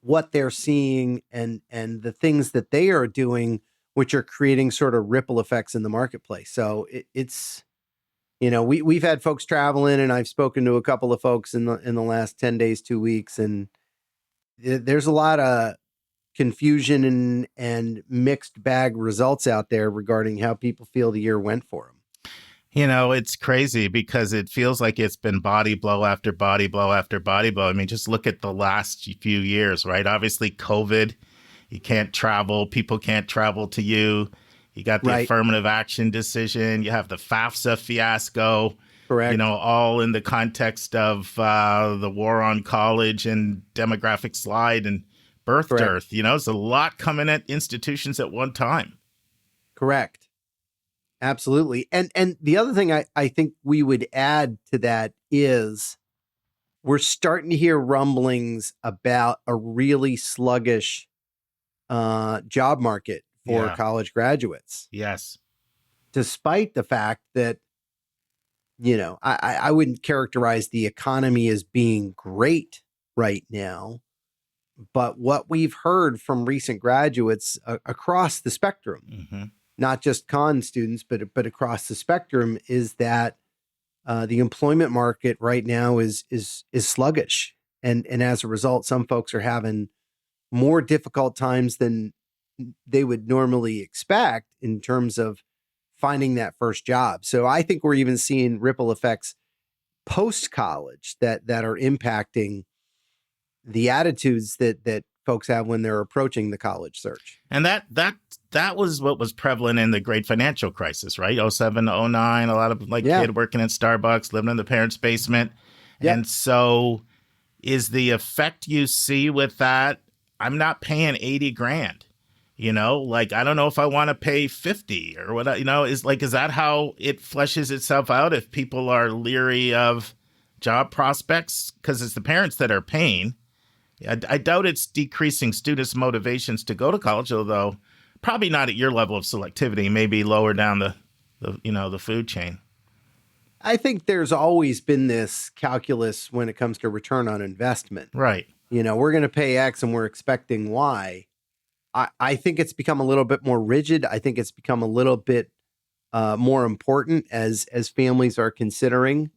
what they're seeing and the things that they are doing, which are creating sort of ripple effects in the marketplace. So it's, we've had folks traveling, and I've spoken to a couple of folks in the last 10 days, 2 weeks, and there's a lot of confusion and mixed bag results out there regarding how people feel the year went for them. It's crazy because it feels like it's been body blow after body blow after body blow. I mean, just look at the last few years, right? Obviously, COVID, you can't travel. People can't travel to you. You got the affirmative action decision. You have the FAFSA fiasco. Correct. All in the context of the war on college and demographic slide and birth dearth. It's a lot coming at institutions at one time. Correct. Absolutely. And the other thing I think we would add to that is we're starting to hear rumblings about a really sluggish job market for college graduates. Yes. Despite the fact that, I wouldn't characterize the economy as being great right now, but what we've heard from recent graduates across the spectrum, not just con students, but across the spectrum, is that the employment market right now is sluggish, and as a result, some folks are having more difficult times than they would normally expect in terms of finding that first job. So I think we're even seeing ripple effects post college that are impacting the attitudes that folks have when they're approaching the college search. And that was what was prevalent in the great financial crisis, right? 07 to 09, a lot of kid working at Starbucks, living in the parents' basement. Yep. And so is the effect you see with that, I'm not paying 80 grand, I don't know if I want to pay 50 or what, is that how it fleshes itself out if people are leery of job prospects? Because it's the parents that are paying. I doubt it's decreasing students' motivations to go to college, although probably not at your level of selectivity, maybe lower down the food chain. I think there's always been this calculus when it comes to return on investment. Right. We're going to pay X and we're expecting Y. I think it's become a little bit more rigid. I think it's become a little bit more important as families are considering.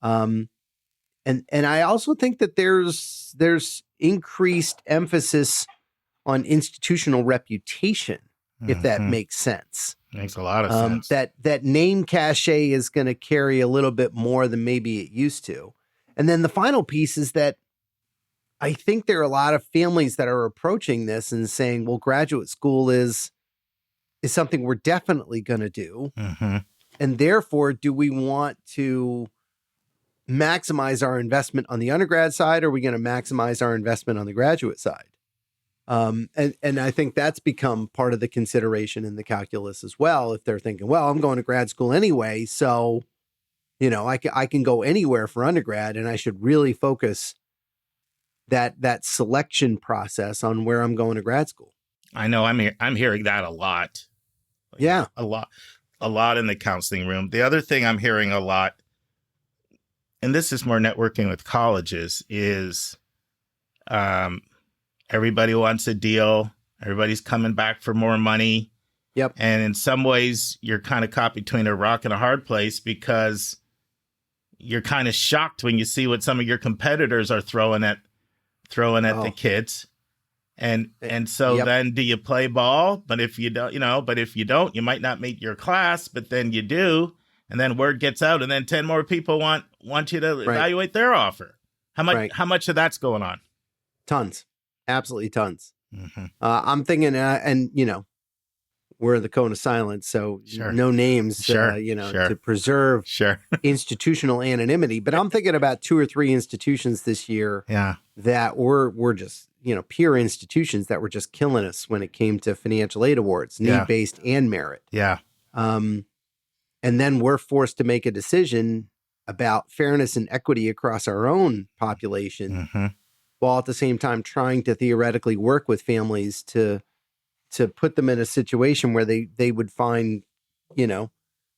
And I also think that there's increased emphasis on institutional reputation, if that makes sense. Makes a lot of sense. That name cachet is going to carry a little bit more than maybe it used to. And then the final piece is that I think there are a lot of families that are approaching this and saying, well, graduate school is something we're definitely going to do. Mm-hmm. And therefore, do we want to maximize our investment on the undergrad side, or are we going to maximize our investment on the graduate side? And I think that's become part of the consideration in the calculus as well. If they're thinking, well, I'm going to grad school anyway, so, I can go anywhere for undergrad, and I should really focus that selection process on where I'm going to grad school. I know I'm hearing that a lot. Yeah. A lot in the counseling room. The other thing I'm hearing a lot, and this is more networking with colleges, is everybody wants a deal. Everybody's coming back for more money. Yep. And in some ways, you're kind of caught between a rock and a hard place because you're kind of shocked when you see what some of your competitors are throwing at the kids. And so then do you play ball? But if you don't, you might not meet your class, but then you do. And then word gets out, and then 10 more people want you to evaluate their offer. How much of that's going on? Tons. Absolutely tons. Mm-hmm. I'm thinking, we're in the cone of silence, so no names, to preserve institutional anonymity. But I'm thinking about 2 or 3 institutions this year that were just, peer institutions that were just killing us when it came to financial aid awards, need-based and merit. Yeah. And then we're forced to make a decision about fairness and equity across our own population, while at the same time trying to theoretically work with families to put them in a situation where they would find,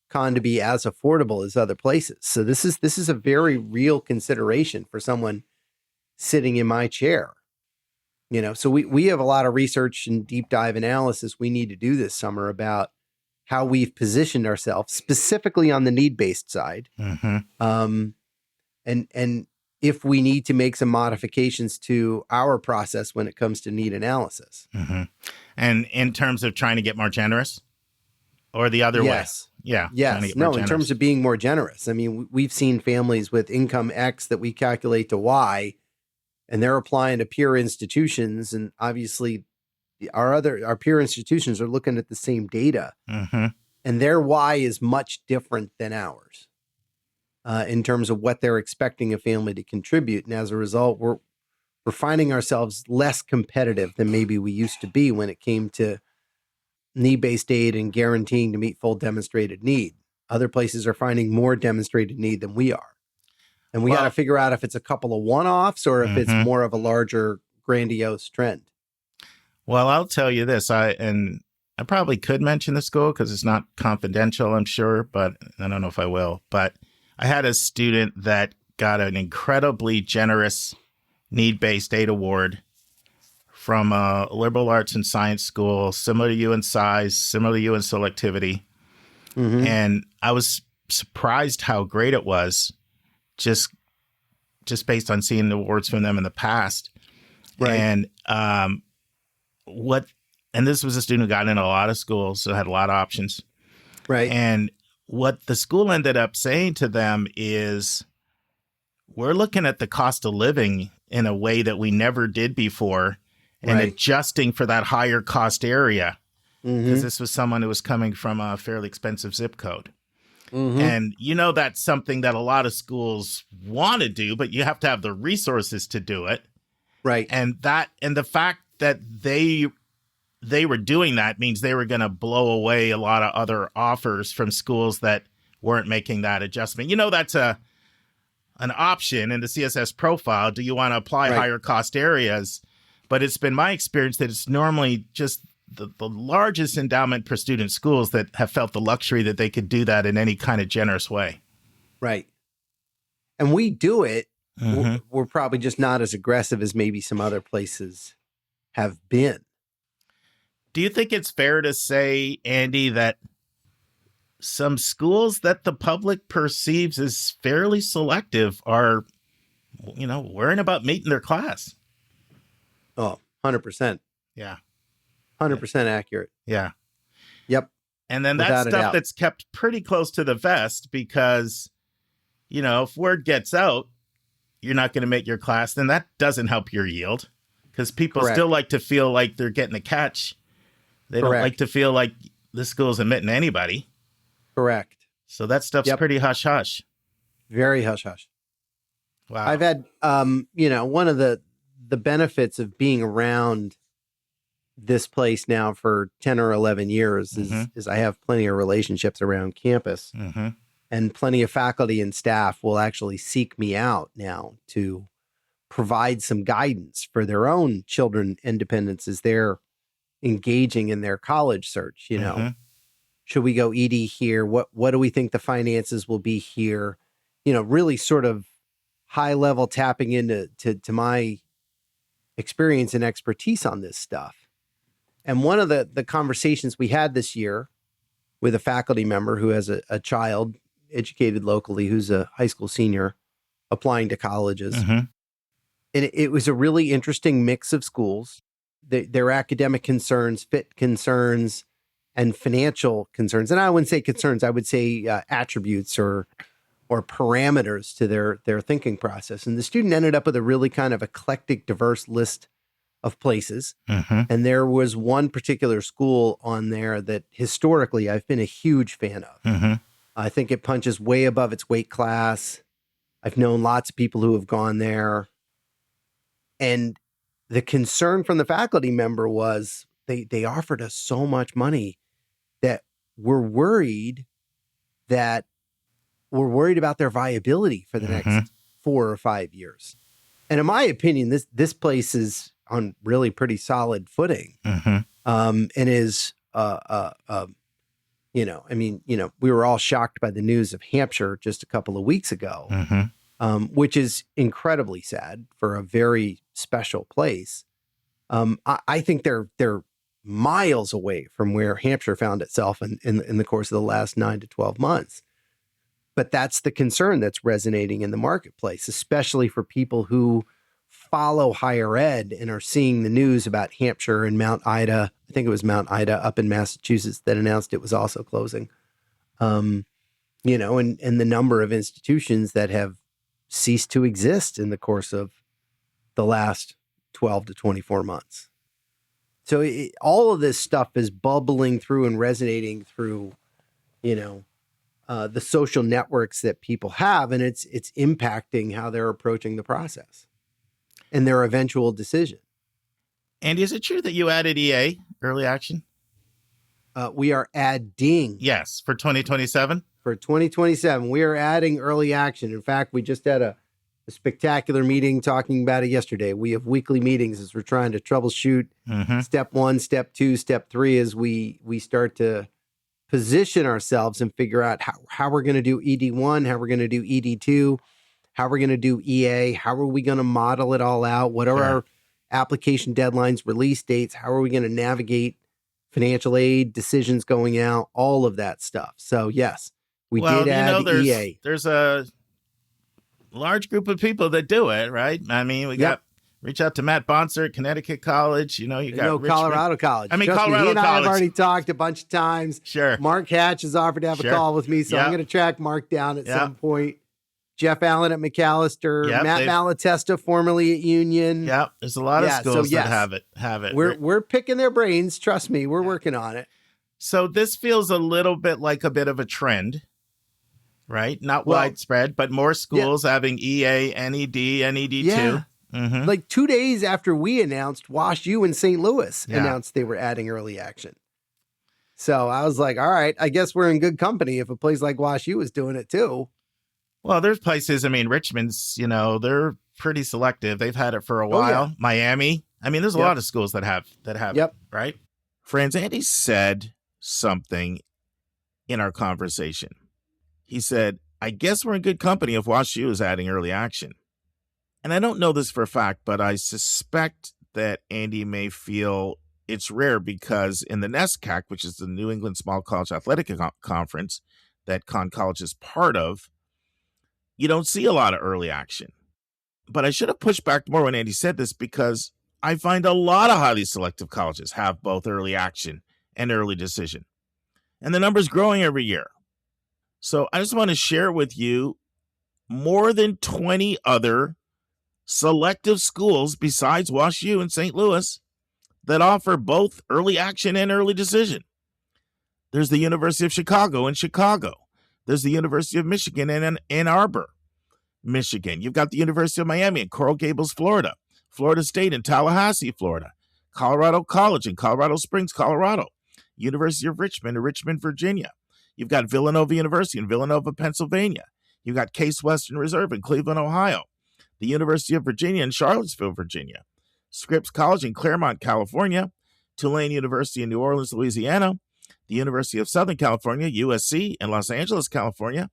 con to be as affordable as other places. So this is a very real consideration for someone sitting in my chair. So we have a lot of research and deep dive analysis we need to do this summer about how we've positioned ourselves specifically on the need-based side. And if we need to make some modifications to our process when it comes to need analysis. And in terms of trying to get more generous, or the other way? Yeah. Yes. No, in terms of being more generous. I mean, we've seen families with income X that we calculate to Y, and they're applying to peer institutions. And obviously our peer institutions are looking at the same data, and their Y is much different than ours. In terms of what they're expecting a family to contribute. And as a result, we're finding ourselves less competitive than maybe we used to be when it came to need-based aid and guaranteeing to meet full demonstrated need. Other places are finding more demonstrated need than we are. And we got to figure out if it's a couple of one-offs or if it's more of a larger, grandiose trend. Well, I'll tell you this, I probably could mention the school because it's not confidential, I'm sure, but I don't know if I will. But I had a student that got an incredibly generous need-based aid award from a liberal arts and science school, similar to you in size, similar to you in selectivity. And I was surprised how great it was, just based on seeing the awards from them in the past. Right. And and this was a student who got into a lot of schools, so had a lot of options. Right. And what the school ended up saying to them is, we're looking at the cost of living in a way that we never did before, and adjusting for that higher cost area. Because this was someone who was coming from a fairly expensive zip code. And that's something that a lot of schools want to do, but you have to have the resources to do it. Right. And the fact that they were doing that means they were going to blow away a lot of other offers from schools that weren't making that adjustment. That's an option in the CSS profile. Do you want to apply higher cost areas? But it's been my experience that it's normally just the largest endowment per student schools that have felt the luxury that they could do that in any kind of generous way. Right. And we do it. We're probably just not as aggressive as maybe some other places have been. Do you think it's fair to say, Andy, that some schools that the public perceives as fairly selective are, worrying about meeting their class? Oh, 100%. Yeah. 100% accurate. Yeah. Yep. And then Without that's stuff that's kept pretty close to the vest because, if word gets out, you're not going to make your class, then that doesn't help your yield because people still like to feel like they're getting a catch. They don't like to feel like the school's admitting anybody. Correct. So that stuff's pretty hush-hush. Very hush-hush. Wow. I've had, one of the benefits of being around this place now for 10 or 11 years is I have plenty of relationships around campus, and plenty of faculty and staff will actually seek me out now to provide some guidance for their own children independence as they're engaging in their college search. Should we go ED here? What do we think the finances will be here? Really sort of high level tapping into to my experience and expertise on this stuff. And one of the conversations we had this year with a faculty member who has a child educated locally who's a high school senior applying to colleges. And it was a really interesting mix of schools, their academic concerns, fit concerns, and financial concerns. And I wouldn't say concerns, I would say attributes or parameters to their thinking process. And the student ended up with a really kind of eclectic, diverse list of places. And there was one particular school on there that historically I've been a huge fan of. I think it punches way above its weight class. I've known lots of people who have gone there. And the concern from the faculty member was they offered us so much money that we're worried about their viability for the next 4 or 5 years. And in my opinion, this place is on really pretty solid footing, and is, we were all shocked by the news of Hampshire just a couple of weeks ago, which is incredibly sad for a very special place. I think they're miles away from where Hampshire found itself in the course of the last 9 to 12 months. But that's the concern that's resonating in the marketplace, especially for people who follow higher ed and are seeing the news about Hampshire and Mount Ida. I think it was Mount Ida up in Massachusetts that announced it was also closing. And the number of institutions that have ceased to exist in the course of the last 12 to 24 months. So all of this stuff is bubbling through and resonating through, the social networks that people have, and it's impacting how they're approaching the process and their eventual decision. Andy, is it true that you added EA, early action? We are adding. Yes, for 2027? For 2027, we are adding early action. In fact, we just had a spectacular meeting talking about it yesterday. We have weekly meetings as we're trying to troubleshoot step 1, step 2, step 3 as we start to position ourselves and figure out how we're going to do ED1, how we're going to do ED2, how we're going to do EA, how are we going to model it all out, what are our application deadlines, release dates, how are we going to navigate financial aid decisions going out, all of that stuff. So yes, We did add EA. There's a large group of people that do it, right? I mean, we got reach out to Matt Bonser at Connecticut College. You got Richmond. Colorado College. I mean, Trust Colorado me, he and I College. have already talked a bunch of times. Sure. Mark Hatch has offered to have a call with me, so I'm going to track Mark down at some point. Jeff Allen at McAllister, Matt Malatesta, formerly at Union. Yeah, there's a lot of schools that have it. We're picking their brains. Trust me, we're working on it. So this feels a little bit like a bit of a trend, right? Not widespread, but more schools having EA, NED, NED2. Mm-hmm. Like 2 days after we announced, Wash U and St. Louis announced they were adding early action. So I was like, all right, I guess we're in good company if a place like Wash U is doing it too. Well, there's places, Richmond's, they're pretty selective. They've had it for a while. Yeah. Miami. I mean, there's a lot of schools that have it, right? Friends, Andy said something in our conversation. He said, I guess we're in good company if Wash U is adding early action. And I don't know this for a fact, but I suspect that Andy may feel it's rare because in the NESCAC, which is the New England Small College Athletic Conference that Conn College is part of, you don't see a lot of early action. But I should have pushed back more when Andy said this because I find a lot of highly selective colleges have both early action and early decision. And the number's growing every year. So I just want to share with you more than 20 other selective schools besides Wash U and St. Louis that offer both early action and early decision. There's the University of Chicago in Chicago. There's the University of Michigan in Ann Arbor, Michigan. You've got the University of Miami in Coral Gables, Florida. Florida State in Tallahassee, Florida. Colorado College in Colorado Springs, Colorado. University of Richmond in Richmond, Virginia. You've got Villanova University in Villanova, Pennsylvania. You've got Case Western Reserve in Cleveland, Ohio. The University of Virginia in Charlottesville, Virginia. Scripps College in Claremont, California. Tulane University in New Orleans, Louisiana. The University of Southern California, USC, in Los Angeles, California.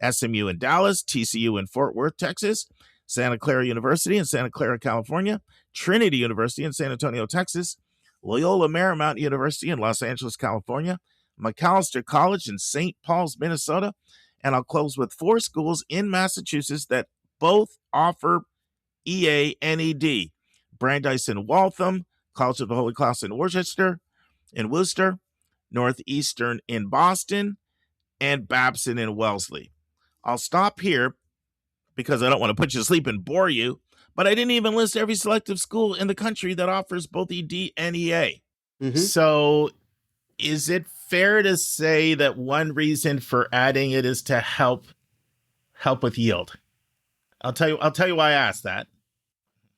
SMU in Dallas. TCU in Fort Worth, Texas. Santa Clara University in Santa Clara, California. Trinity University in San Antonio, Texas. Loyola Marymount University in Los Angeles, California. McAllister College in St. Paul's, Minnesota. And I'll close with 4 schools in Massachusetts that both offer EA NED. Brandeis in Waltham, College of the Holy Cross in Worcester, Northeastern in Boston, and Babson in Wellesley. I'll stop here because I don't want to put you to sleep and bore you, but I didn't even list every selective school in the country that offers both ED and EA. Mm-hmm. So is it fair to say that one reason for adding it is to help with yield? I'll tell you why I asked that.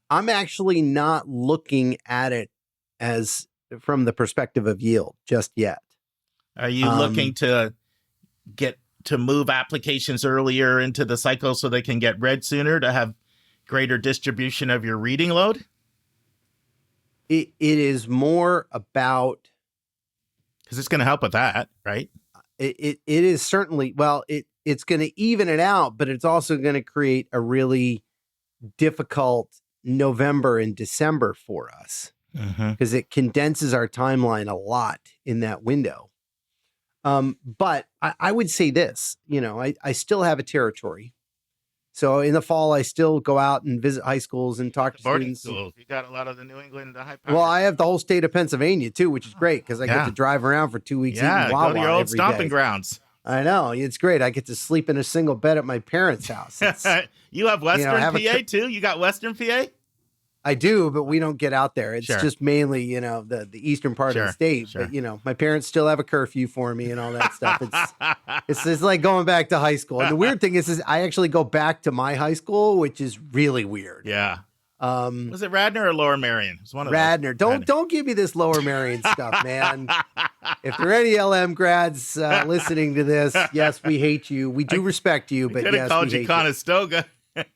I'm actually not looking at it as from the perspective of yield just yet. Are you looking to get to move applications earlier into the cycle so they can get read sooner to have greater distribution of your reading load? It is more about, because it's going to help with that, right? It is certainly, it's going to even it out, but it's also going to create a really difficult November and December for us because it condenses our timeline a lot in that window. But I would say this, I still have a territory. So in the fall, I still go out and visit high schools and talk to students. Schools. You got a lot of the New England high power. Well, I have the whole state of Pennsylvania too, which is great because I get to drive around for 2 weeks. Yeah, eating Wawa go to your old every stomping day. grounds. I know. It's great. I get to sleep in a single bed at my parents' house. You have Western PA too? You got Western PA? I do, but we don't get out there. It's just mainly, the eastern part of the state. But, my parents still have a curfew for me and all that stuff. It's like going back to high school. And the weird thing is I actually go back to my high school, which is really weird. Yeah. Was it Radnor or Lower Merion? It was one of Radnor. Don't give me this Lower Merion stuff, man. If there are any LM grads listening to this, yes, we hate you. We do respect you, but yes, called you Conestoga.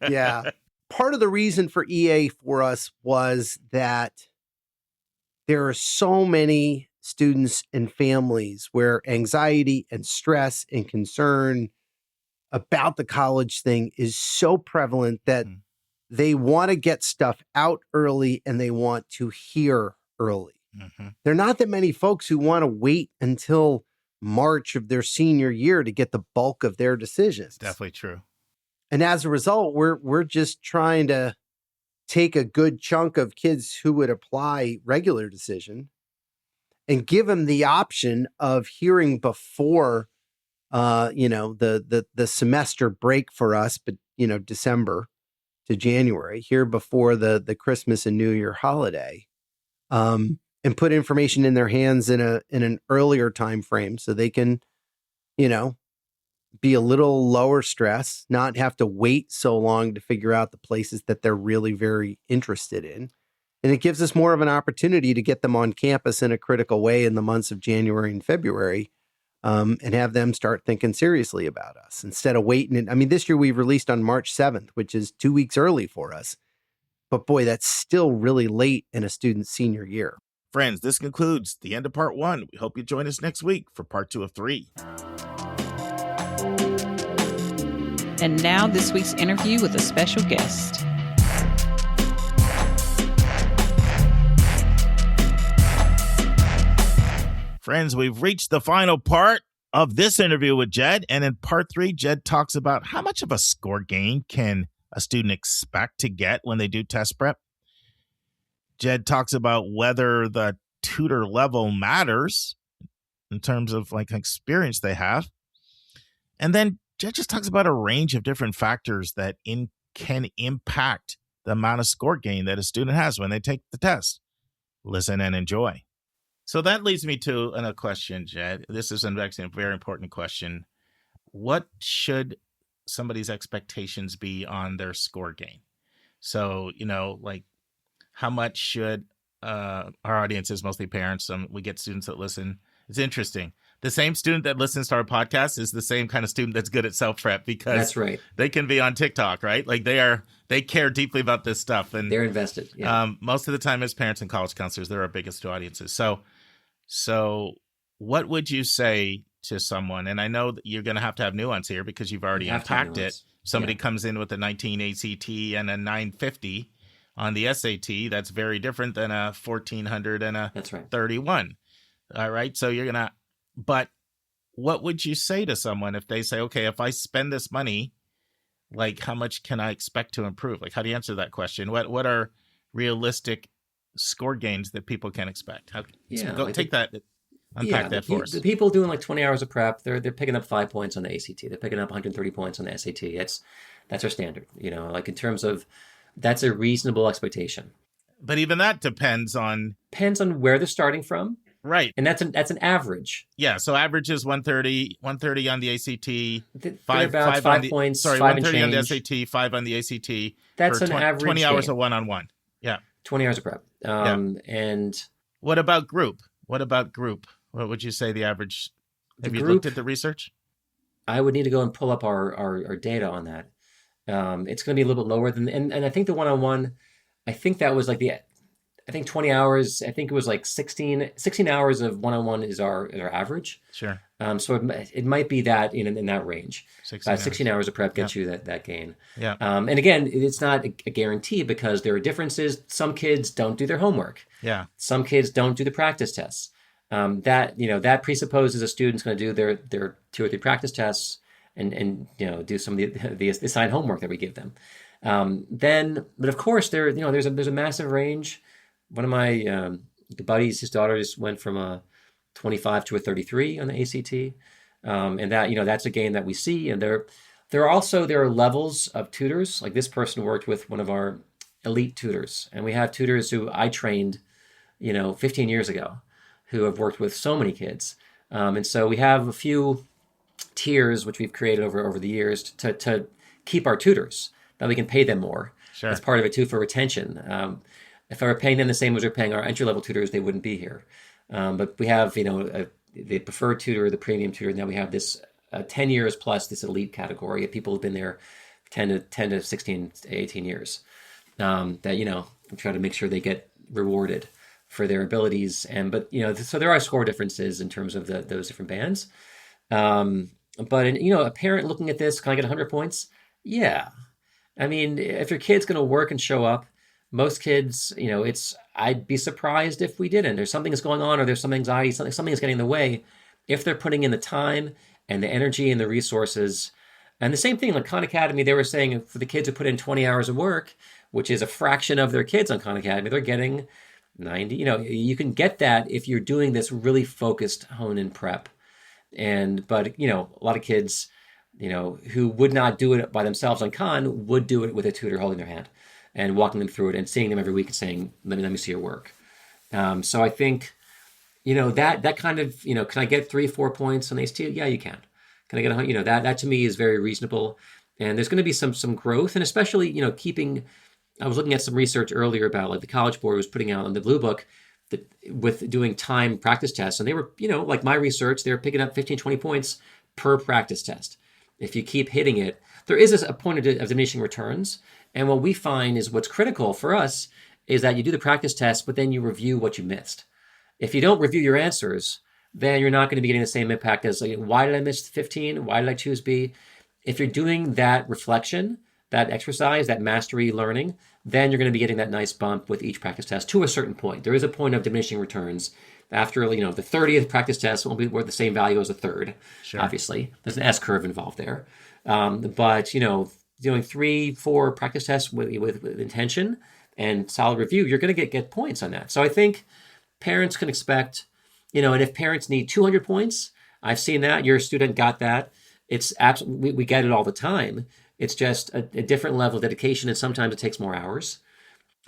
Yeah. Part of the reason for EA for us was that there are so many students and families where anxiety and stress and concern about the college thing is so prevalent that they want to get stuff out early and they want to hear early. There are not that many folks who want to wait until March of their senior year to get the bulk of their decisions. Definitely true. And as a result, we're just trying to take a good chunk of kids who would apply regular decision and give them the option of hearing before, the semester break for us, but December to January, here before the Christmas and New Year holiday, and put information in their hands in an earlier time frame so they can, be a little lower stress, not have to wait so long to figure out the places that they're really very interested in. And it gives us more of an opportunity to get them on campus in a critical way in the months of January and February, and have them start thinking seriously about us instead of waiting. I mean, this year we released on March 7th, which is 2 weeks early for us. But boy, that's still really late in a student's senior year. Friends, this concludes the end of part 1. We hope you join us next week for part 2 of 3. And now this week's interview with a special guest. Friends, we've reached the final part of this interview with Jed. And in part 3, Jed talks about how much of a score gain can a student expect to get when they do test prep. Jed talks about whether the tutor level matters in terms of experience they have. And then Jed just talks about a range of different factors that can impact the amount of score gain that a student has when they take the test. Listen and enjoy. So that leads me to a question, Jed. This is actually a very important question. What should somebody's expectations be on their score gain? So, how much should our audience is mostly parents. We get students that listen. It's interesting. The same student that listens to our podcast is the same kind of student that's good at self-prep because that's right. They can be on TikTok, right? They care deeply about this stuff. And they're invested. Yeah. Most of the time as parents and college counselors, they're our biggest audiences. So what would you say to someone? And I know that you're going to have nuance here because you've already unpacked it. Somebody comes in with a 19 ACT and a 950 on the SAT. That's very different than a 1400 and a 31. All right. So but what would you say to someone if they say, okay, if I spend this money, how much can I expect to improve? How do you answer that question? What are realistic score gains that people can expect? Unpack that for us. The people doing 20 hours of prep, they're picking up 5 points on the ACT. They're picking up 130 points on the SAT. That's our standard, in terms of that's a reasonable expectation. But even that depends on where they're starting from. Right. And that's an average. Yeah. So average is 130 on the ACT, 5 points, 130 on the SAT, 5 on the ACT. That's an average 20 hours of one-on-one. Yeah. 20 hours of prep. And what about group? What would you say the average? Have you looked at the research? I would need to go and pull up our data on that. It's going to be a little bit lower than, and I think the one-on-one, I think that was 20 hours. I think it was 16 hours of one-on-one is our average. Sure. So it might be that in that range. 16 hours of prep gets you that gain. Yeah. And again, it's not a guarantee because there are differences. Some kids don't do their homework. Yeah. Some kids don't do the practice tests. That presupposes a student's going to do their 2 or 3 practice tests and do some of the assigned homework that we give them. But of course there's a massive range. One of my buddies, his daughters went from a 25 to a 33 on the ACT. And that, that's a gain that we see. And there are levels of tutors. Like this person worked with one of our elite tutors. And we have tutors who I trained, 15 years ago, who have worked with so many kids. And so we have a few tiers, which we've created over the years to keep our tutors, that we can pay them more. Sure. That's part of it too for retention. If I were paying them the same as we're paying our entry-level tutors, they wouldn't be here. But we have, the preferred tutor, the premium tutor, and now we have this 10 years plus this elite category of people who've been there 10 to 16 to 18 years. That, we try to make sure they get rewarded for their abilities. So there are score differences in terms of those different bands. But a parent looking at this, can I get 100 points? Yeah. I mean, if your kid's going to work and show up, most kids, I'd be surprised if we didn't. There's something that's going on, or there's some anxiety, something is getting in the way. if they're putting in the time and the energy and the resources. And the same thing, like Khan Academy, they were saying for the kids who put in 20 hours of work, which is a fraction of their kids on Khan Academy, they're getting 90. You can get that if you're doing this really focused hone-in prep. But a lot of kids, who would not do it by themselves on Khan would do it with a tutor holding their hand and walking them through it and seeing them every week and saying, let me see your work. So I think, that kind of, can I get 3-4 points on ACT? Yeah, you can. Can I get 100? That to me is very reasonable. And there's going to be some growth, and especially, I was looking at some research earlier about like the College Board was putting out on the Blue Book that with doing time practice tests. And they were, like my research, they were picking up 15, 20 points per practice test. If you keep hitting it, there is a point of diminishing returns. And what we find is what's critical for us is that you do the practice test, but then you review what you missed. If you don't review your answers, then you're not going to be getting the same impact as like, why did I miss 15? Why did I choose B? If you're doing that reflection, that exercise, that mastery learning, then you're going to be getting that nice bump with each practice test to a certain point. There is a point of diminishing returns. After, the 30th practice test won't be worth the same value as the third. Sure. Obviously, there's an S-curve involved there. But, doing 3-4 practice tests with intention and solid review, you're going to get points on that. So I think parents can expect, and if parents need 200 points, I've seen that. Your student got that. It's absolutely, we get it all the time. It's just a different level of dedication, and sometimes it takes more hours.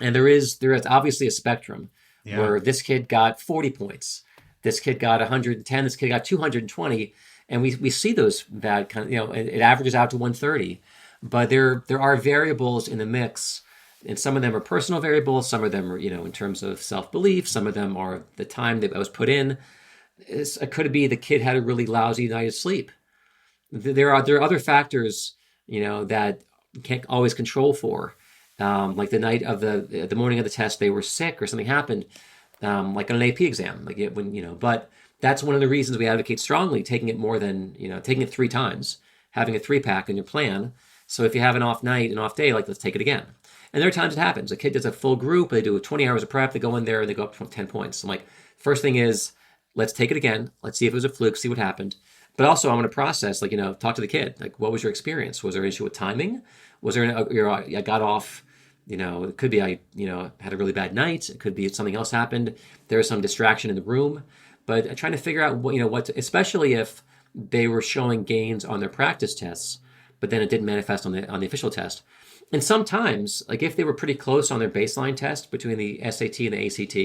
And there is obviously a spectrum where this kid got 40 points, this kid got 110, this kid got 220, and we see that kind of, it averages out to 130. But there are variables in the mix, and some of them are personal variables, some of them are, in terms of self-belief, some of them are the time that was put in. It could be the kid had a really lousy night of sleep. There are other factors, that you can't always control for. Like the night of the morning of the test, they were sick or something happened, like on an AP exam, but that's one of the reasons we advocate strongly taking it more than, taking it 3 times, having a 3-pack in your plan. So if you have an off night, an off day, let's take it again. And there are times it happens. A kid does a full group, they do 20 hours of prep, they go in there and they go up 10 points. I'm like, first thing is, let's take it again. Let's see if it was a fluke, see what happened. But also I want to process, talk to the kid. Like, what was your experience? Was there an issue with timing? Was there, I got off, it could be I, had a really bad night. It could be something else happened. There was some distraction in the room. But trying to figure out especially if they were showing gains on their practice tests, but then it didn't manifest on the official test. And sometimes, like if they were pretty close on their baseline test between the SAT and the ACT,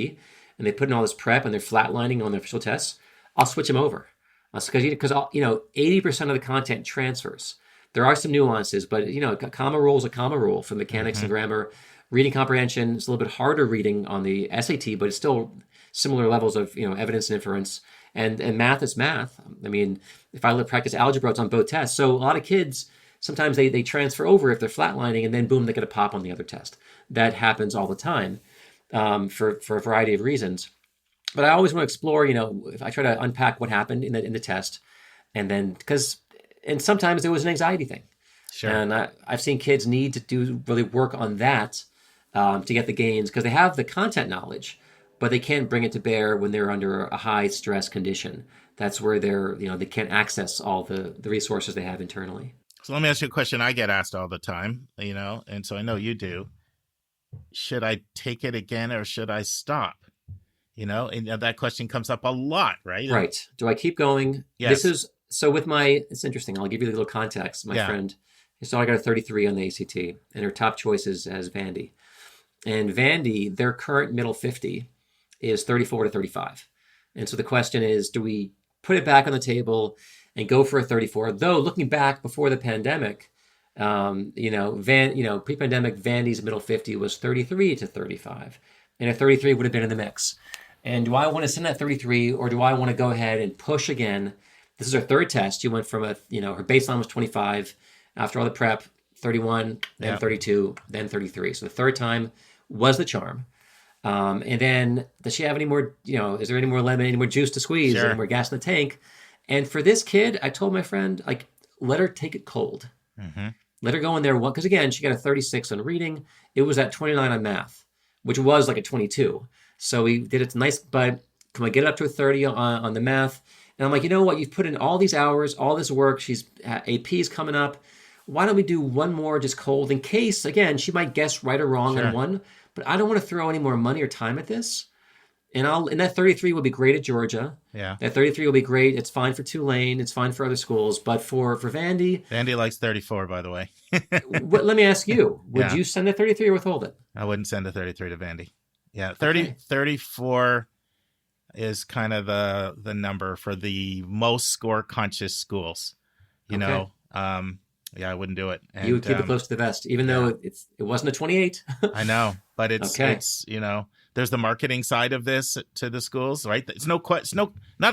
and they put in all this prep and they're flatlining on their official tests, I'll switch them over. Because 80% of the content transfers. There are some nuances, but a comma rule is a comma rule for mechanics and grammar. Reading comprehension is a little bit harder reading on the SAT, but it's still similar levels of evidence and inference. And math is math. I mean, if I practice algebra, it's on both tests. So a lot of kids, sometimes they transfer over if they're flatlining, and then boom, they get a pop on the other test. That happens all the time for a variety of reasons. But I always want to explore, if I try to unpack what happened in the test, and then and sometimes there was an anxiety thing. Sure. And I've seen kids need to really work on that to get the gains because they have the content knowledge, but they can't bring it to bear when they're under a high stress condition. That's where they can't access all the resources they have internally. So let me ask you a question I get asked all the time, and so I know you do. Should I take it again or should I stop? And that question comes up a lot, right? Right. Do I keep going? Yes. It's interesting. I'll give you a little context. My friend, so I got a 33 on the ACT, and her top choice is Vandy. And Vandy, their current middle 50 is 34 to 35. And so the question is, do we put it back on the table and go for a 34? Though looking back before the pandemic, pre-pandemic, Vandy's middle 50 was 33 to 35. And a 33 would have been in the mix. And do I want to send that 33, or do I want to go ahead and push again? This is her third test. She went from her baseline was 25. After all the prep, 31, then 32, then 33. So the third time was the charm. And then does she have any more, is there any more lemon, any more juice to squeeze, Sure. any more gas in the tank? And for this kid, I told my friend, let her take it cold. Mm-hmm. Let her go in there. Because again, she got a 36 on reading. It was at 29 on math, which was like a 22. So we did it nice, but can we get it up to a 30 on the math? And I'm like, you know what? You've put in all these hours, all this work. She's AP's coming up. Why don't we do one more just cold in case, again, she might guess right or wrong on one, but I don't want to throw any more money or time at this. And that 33 will be great at Georgia. Yeah. That 33 will be great. It's fine for Tulane. It's fine for other schools. But for Vandy. Vandy likes 34, by the way. Let me ask you, would you send a 33 or withhold it? I wouldn't send a 33 to Vandy. Yeah. 34 is kind of the number for the most score conscious schools. You know, I wouldn't do it. And, you would keep it close to the vest, even though it wasn't a 28. I know, but it's, you know, there's the marketing side of this to the schools, right? It's not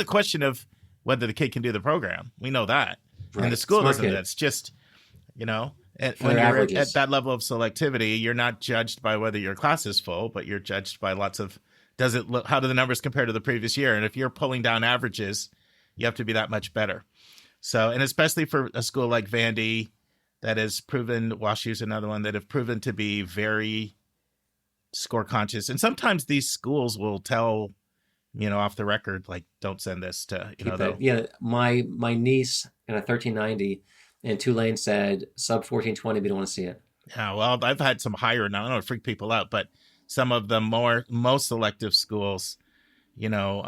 a question of whether the kid can do the program. We know that. Right. And the school doesn't. It's just, you know, when you're at that level of selectivity, you're not judged by whether your class is full, but you're judged by lots of, how do the numbers compare to the previous year? And if you're pulling down averages, you have to be that much better. So, and especially for a school like Vandy that has proven, WashU's another one that have proven to be very score conscious. And sometimes these schools will tell, you know, off the record, like, don't send this to, you know. Yeah. My niece in a 1390 and Tulane said sub 1420, we don't want to see it. Yeah. Well, I've had some higher, now I don't want to freak people out, but some of the most selective schools, you know,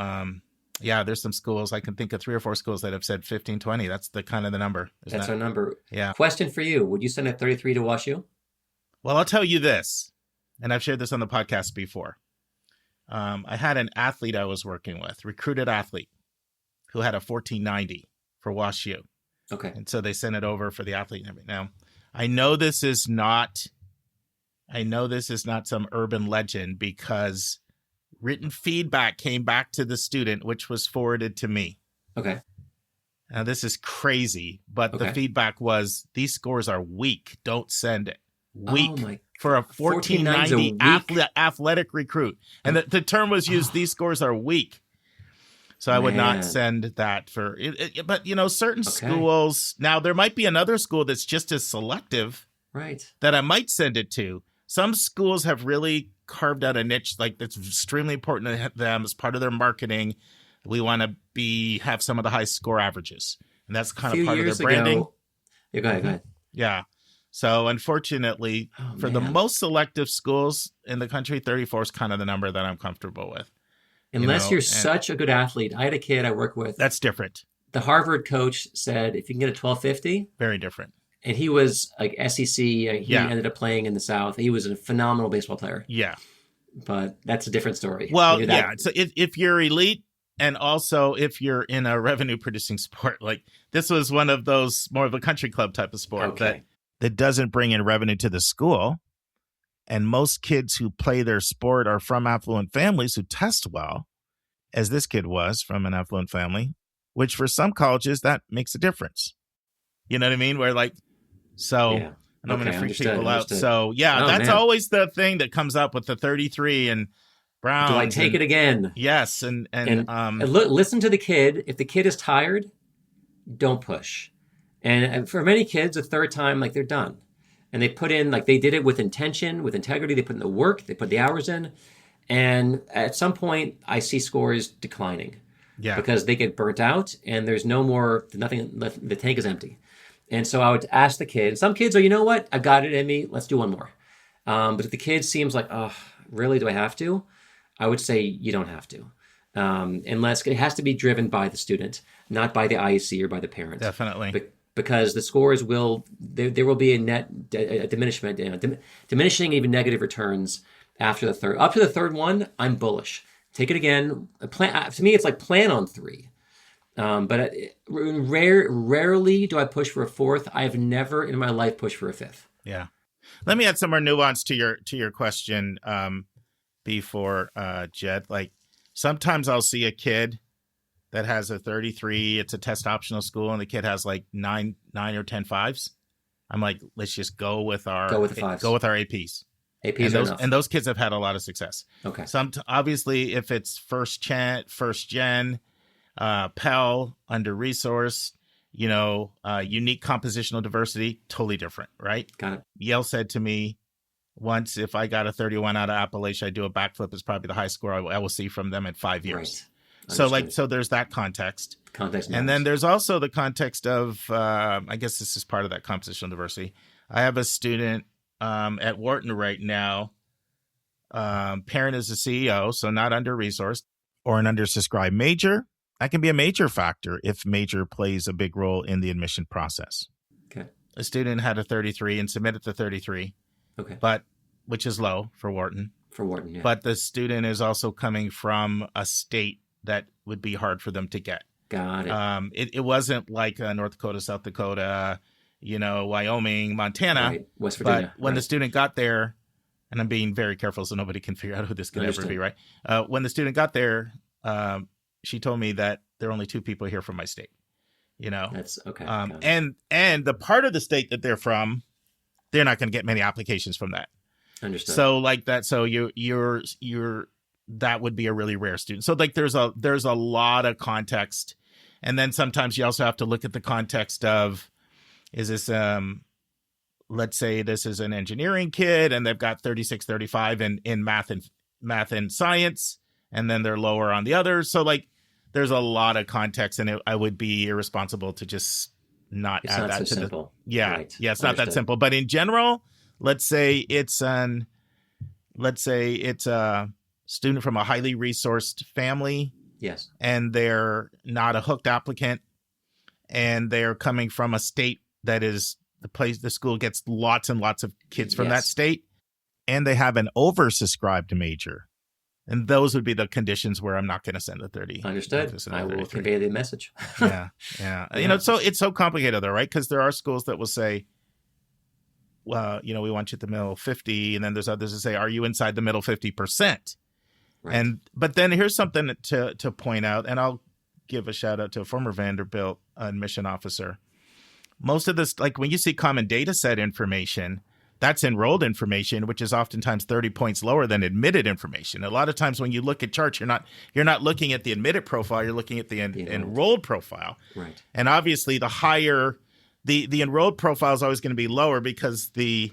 there's some schools, I can think of 3 or 4 schools that have said 1520. That's the kind of the number. That's our number. Yeah. Question for you. Would you send a 33 to WashU? Well, I'll tell you this, and I've shared this on the podcast before. I had an athlete I was working with, recruited athlete, who had a 1490 for WashU. Okay. And so they sent it over for the athlete. Now, I know this is not some urban legend because written feedback came back to the student, which was forwarded to me. Okay. Now, this is crazy, but the feedback was, these scores are weak. Don't send it. Weak. Oh my, for a 1490 athletic recruit. And the term was used, these scores are weak. So I would not send that for it. But, you know, certain schools, now there might be another school that's just as selective, right, that I might send it to. Some schools have really carved out a niche like that's extremely important to them as part of their marketing. We want to have some of the high score averages, and that's kind of part of their branding. Yeah, go ahead. Yeah. So unfortunately, for the most selective schools in the country, 34 is kind of the number that I'm comfortable with. Unless you're such a good athlete. I had a kid I work with. That's different. The Harvard coach said, if you can get a 1250. Very different. And he was like SEC. He ended up playing in the South. He was a phenomenal baseball player. Yeah. But that's a different story. Well, yeah. So if you're elite, and also if you're in a revenue producing sport, like this was one of those more of a country club type of sport that doesn't bring in revenue to the school. And most kids who play their sport are from affluent families who test well, as this kid was from an affluent family, which for some colleges, that makes a difference. You know what I mean? Where like, and I'm going to freak people out. So that's always the thing that comes up with the 33 and Browns. Do I take it again? Yes. And listen to the kid. If the kid is tired, don't push. And for many kids, the third time, like they're done. And they put in, like they did it with intention, with integrity. They put in the work, they put the hours in. And at some point, I see scores declining. Yeah. Because they get burnt out and there's nothing left. The tank is empty. And so I would ask the kid, some kids are, you know what? I got it in me. Let's do one more. But if the kid seems like, oh, really? Do I have to? I would say you don't have to. Unless it has to be driven by the student, not by the IEC or by the parent. Definitely. Because the scores there will be a diminishment, diminishing even negative returns after the third. Up to the third one, I'm bullish. Take it again. To me, it's like plan on 3. But rarely do I push for a 4th. I have never in my life pushed for a 5th. Yeah. Let me add some more nuance to your question before Jed. Like sometimes I'll see a kid that has a 33. It's a test optional school, and the kid has like 9 or 10 5s. I'm like, let's just go with the 5s. Go with our APs. And those kids have had a lot of success. Okay. Obviously, if it's first gen, Pell, under-resourced, unique compositional diversity, totally different, right? Got it. Yale said to me once, if I got a 31 out of Appalachia, I do a backflip. It's probably the highest score I will see from them in 5 years. So there's that context. Context matters. And then there's also the context of, I guess this is part of that compositional diversity. I have a student at Wharton right now. Parent is a CEO, so not under-resourced or an undersubscribed major. That can be a major factor if major plays a big role in the admission process. Okay. A student had a 33 and submitted to 33, Okay. which is low for Wharton. For Wharton, yeah. But the student is also coming from a state that would be hard for them to get. Got it. It wasn't like North Dakota, South Dakota, Wyoming, Montana. Right. West Virginia. But when the student got there, and I'm being very careful so nobody can figure out who this could ever be, right? When the student got there, she told me that there are only 2 people here from my state. That's okay. And the part of the state that they're from, they're not going to get many applications from that. Understood. So like that, so you're that would be a really rare student. So like there's a lot of context, and then sometimes you also have to look at the context of, is this let's say this is an engineering kid and they've got 36, 35 in math and science, and then they're lower on the others. So like there's a lot of context, and I would be irresponsible to just not it's add not that so to simple. Yeah, Right. it's not that simple. But in general, let's say it's a student from a highly resourced family. Yes. And they're not a hooked applicant, and they're coming from a state that is the school gets lots and lots of kids from that state, and they have an oversubscribed major. And those would be the conditions where I'm not going to send a 30. Understood. I will convey the message. Yeah. So it's so complicated though, right? Because there are schools that will say, well, we want you at the middle 50. And then there's others that say, are you inside the middle 50%? Right. But then here's something to point out, and I'll give a shout out to a former Vanderbilt admission officer. Most of this, like when you see common data set information, that's enrolled information, which is oftentimes 30 points lower than admitted information. A lot of times when you look at charts, you're not looking at the admitted profile, you're looking at the enrolled profile. Right. And obviously the higher the enrolled profile is always going to be lower because the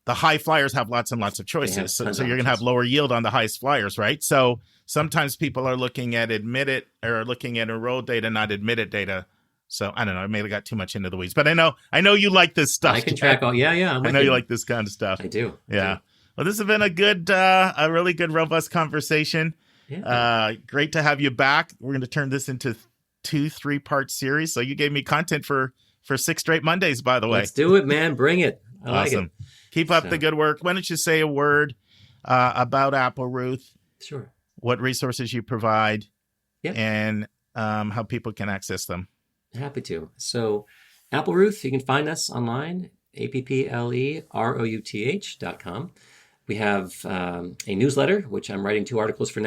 high flyers have lots and lots of choices. So you're going to have lower yield on the highest flyers, right? So sometimes people are looking at admitted or looking at enrolled data, not admitted data. So I don't know. I may have got too much into the weeds, but I know you like this stuff. I can track all. Yeah. I know you like this kind of stuff. I do. Yeah. Well, this has been a really good, robust conversation. Yeah. Great to have you back. We're going to turn this into 2-3-part series. So you gave me content for 6 straight Mondays, by the way. Let's do it, man. Bring it. I like it. Keep up the good work. Why don't you say a word about Apple Ruth? Sure. What resources you provide, and how people can access them. Happy to. So Apple Ruth, you can find us online, applerouth.com. We have a newsletter, which I'm writing 2 articles for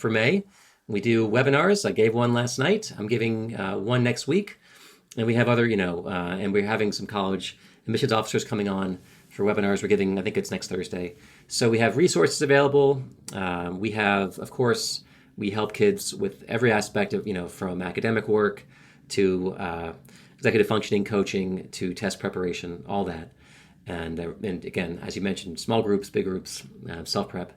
May. We do webinars. I gave one last night. I'm giving one next week. And we have other, and we're having some college admissions officers coming on for webinars. We're giving, I think it's next Thursday. So we have resources available. We have, of course, we help kids with every aspect of, from academic work to executive functioning, coaching, to test preparation, all that. And again, as you mentioned, small groups, big groups, self-prep.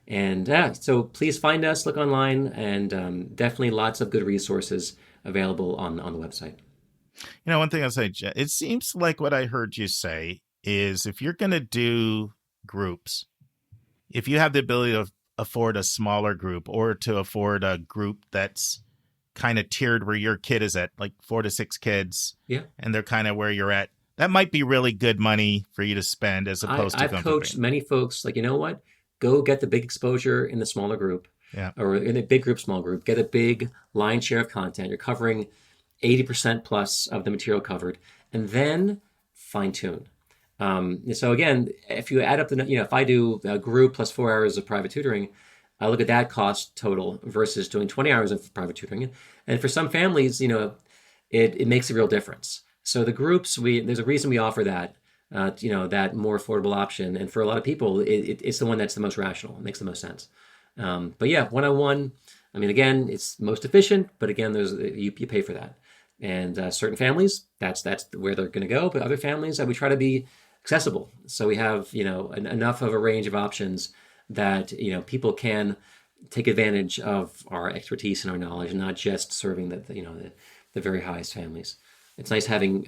And so please find us, look online, and definitely lots of good resources available on the website. One thing I'll say, it seems like what I heard you say is if you're going to do groups, if you have the ability to afford a smaller group or to afford a group that's kind of tiered where your kid is at, like 4 to 6 kids, and they're kind of where you're at, that might be really good money for you to spend as opposed to I've coached many folks, like, you know what? Go get the big exposure in the smaller group, or in a big group, small group. Get a big lion's share of content. You're covering 80% plus of the material covered, and then fine tune. So again, if you add up if I do a group plus 4 hours of private tutoring, I look at that cost total versus doing 20 hours of private tutoring. And for some families, it makes a real difference. So the groups, there's a reason we offer that, that more affordable option. And for a lot of people, it's the one that's the most rational. It makes the most sense. But yeah, one-on-one, again, it's most efficient, but again, you pay for that. And certain families, that's where they're going to go. But other families, we try to be accessible. So we have, enough of a range of options that, people can, take advantage of our expertise and our knowledge, and not just serving the very highest families. It's nice having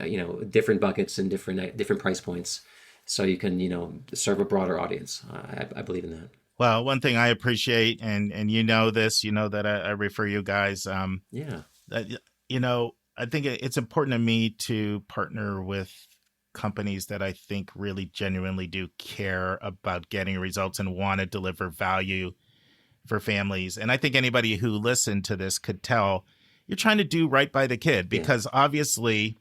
different buckets and different price points, so you can serve a broader audience. I believe in that. Well, one thing I appreciate, and you know this, you know that I refer you guys. Yeah. I think it's important to me to partner with companies that I think really genuinely do care about getting results and want to deliver value for families. And I think anybody who listened to this could tell you're trying to do right by the kid, because obviously,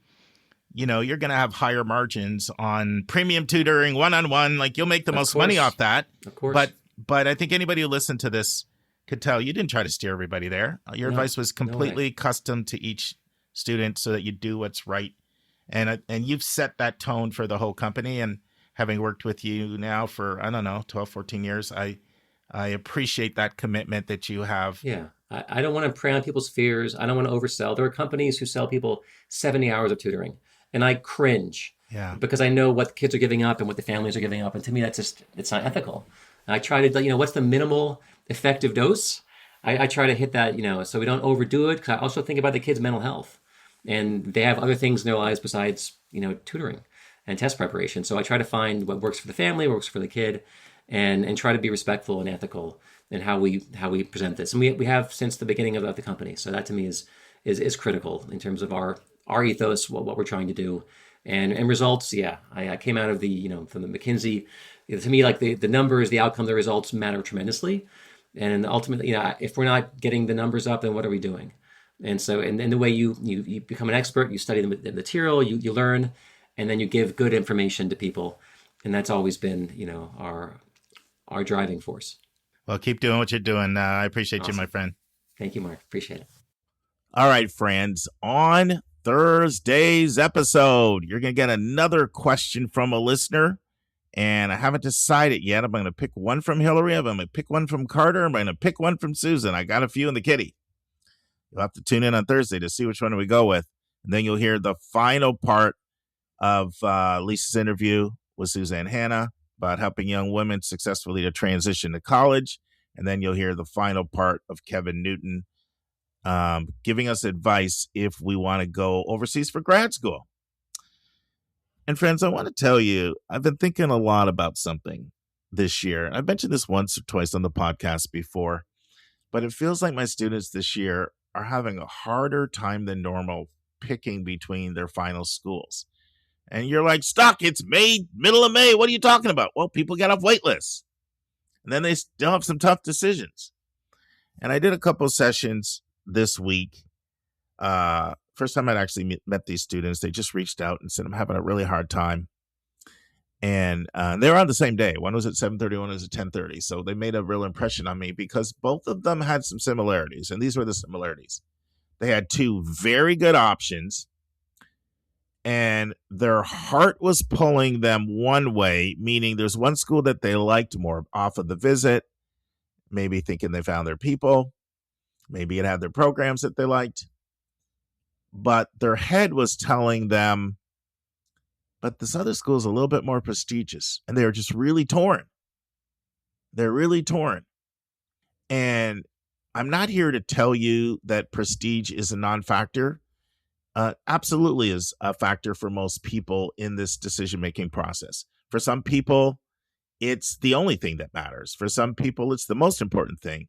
you're going to have higher margins on premium tutoring, one-on-one. Like, you'll make the most money off that. Of course. But I think anybody who listened to this could tell you didn't try to steer everybody there. Your advice was completely custom to each student so that you do what's right. And you've set that tone for the whole company. And having worked with you now for, 12, 14 years, I appreciate that commitment that you have. Yeah. I don't want to prey on people's fears. I don't want to oversell. There are companies who sell people 70 hours of tutoring, and I cringe. Yeah. Because I know what the kids are giving up and what the families are giving up. And to me, it's not ethical. And I try to, what's the minimal effective dose? I try to hit that, so we don't overdo it. Because I also think about the kids' mental health. And they have other things in their lives besides, tutoring and test preparation. So I try to find what works for the family, what works for the kid, and try to be respectful and ethical in how we present this. And we have since the beginning of the company. So that to me is critical in terms of our ethos, what we're trying to do. And results, I came out of from the McKinsey. To me, like the numbers, the outcome, the results matter tremendously. And ultimately, if we're not getting the numbers up, then what are we doing? And so, and the way you become an expert, you study the material, you learn, and then you give good information to people. And that's always been, our driving force. Well, keep doing what you're doing. I appreciate you, my friend. Thank you, Mark. Appreciate it. All right, friends. On Thursday's episode, you're going to get another question from a listener. And I haven't decided yet. I'm going to pick one from Hilary. I'm going to pick one from Carter. I'm going to pick one from Susan. I got a few in the kitty. You'll have to tune in on Thursday to see which one we go with. And then you'll hear the final part of Lisa's interview with Suzanne Hanna about helping young women successfully to transition to college. And then you'll hear the final part of Kevin Newton giving us advice if we want to go overseas for grad school. And friends, I want to tell you, I've been thinking a lot about something this year. I've mentioned this once or twice on the podcast before, but it feels like my students this year are having a harder time than normal picking between their final schools. And you're like, Stuck, it's May, middle of May. What are you talking about? Well, people get off wait lists. And then they still have some tough decisions. And I did a couple of sessions this week. First time I'd actually met these students, they just reached out and said, I'm having a really hard time. And they were on the same day. One was at 7:30, one was at 10:30. So they made a real impression on me because both of them had some similarities. And these were the similarities. They had two very good options. And their heart was pulling them one way, meaning there's one school that they liked more off of the visit, maybe thinking they found their people, maybe it had their programs that they liked. But their head was telling them, but this other school is a little bit more prestigious. And they were just really torn. They're really torn. And I'm not here to tell you that prestige is a non-factor. Absolutely is a factor for most people in this decision-making process. For some people, it's the only thing that matters. For some people, it's the most important thing.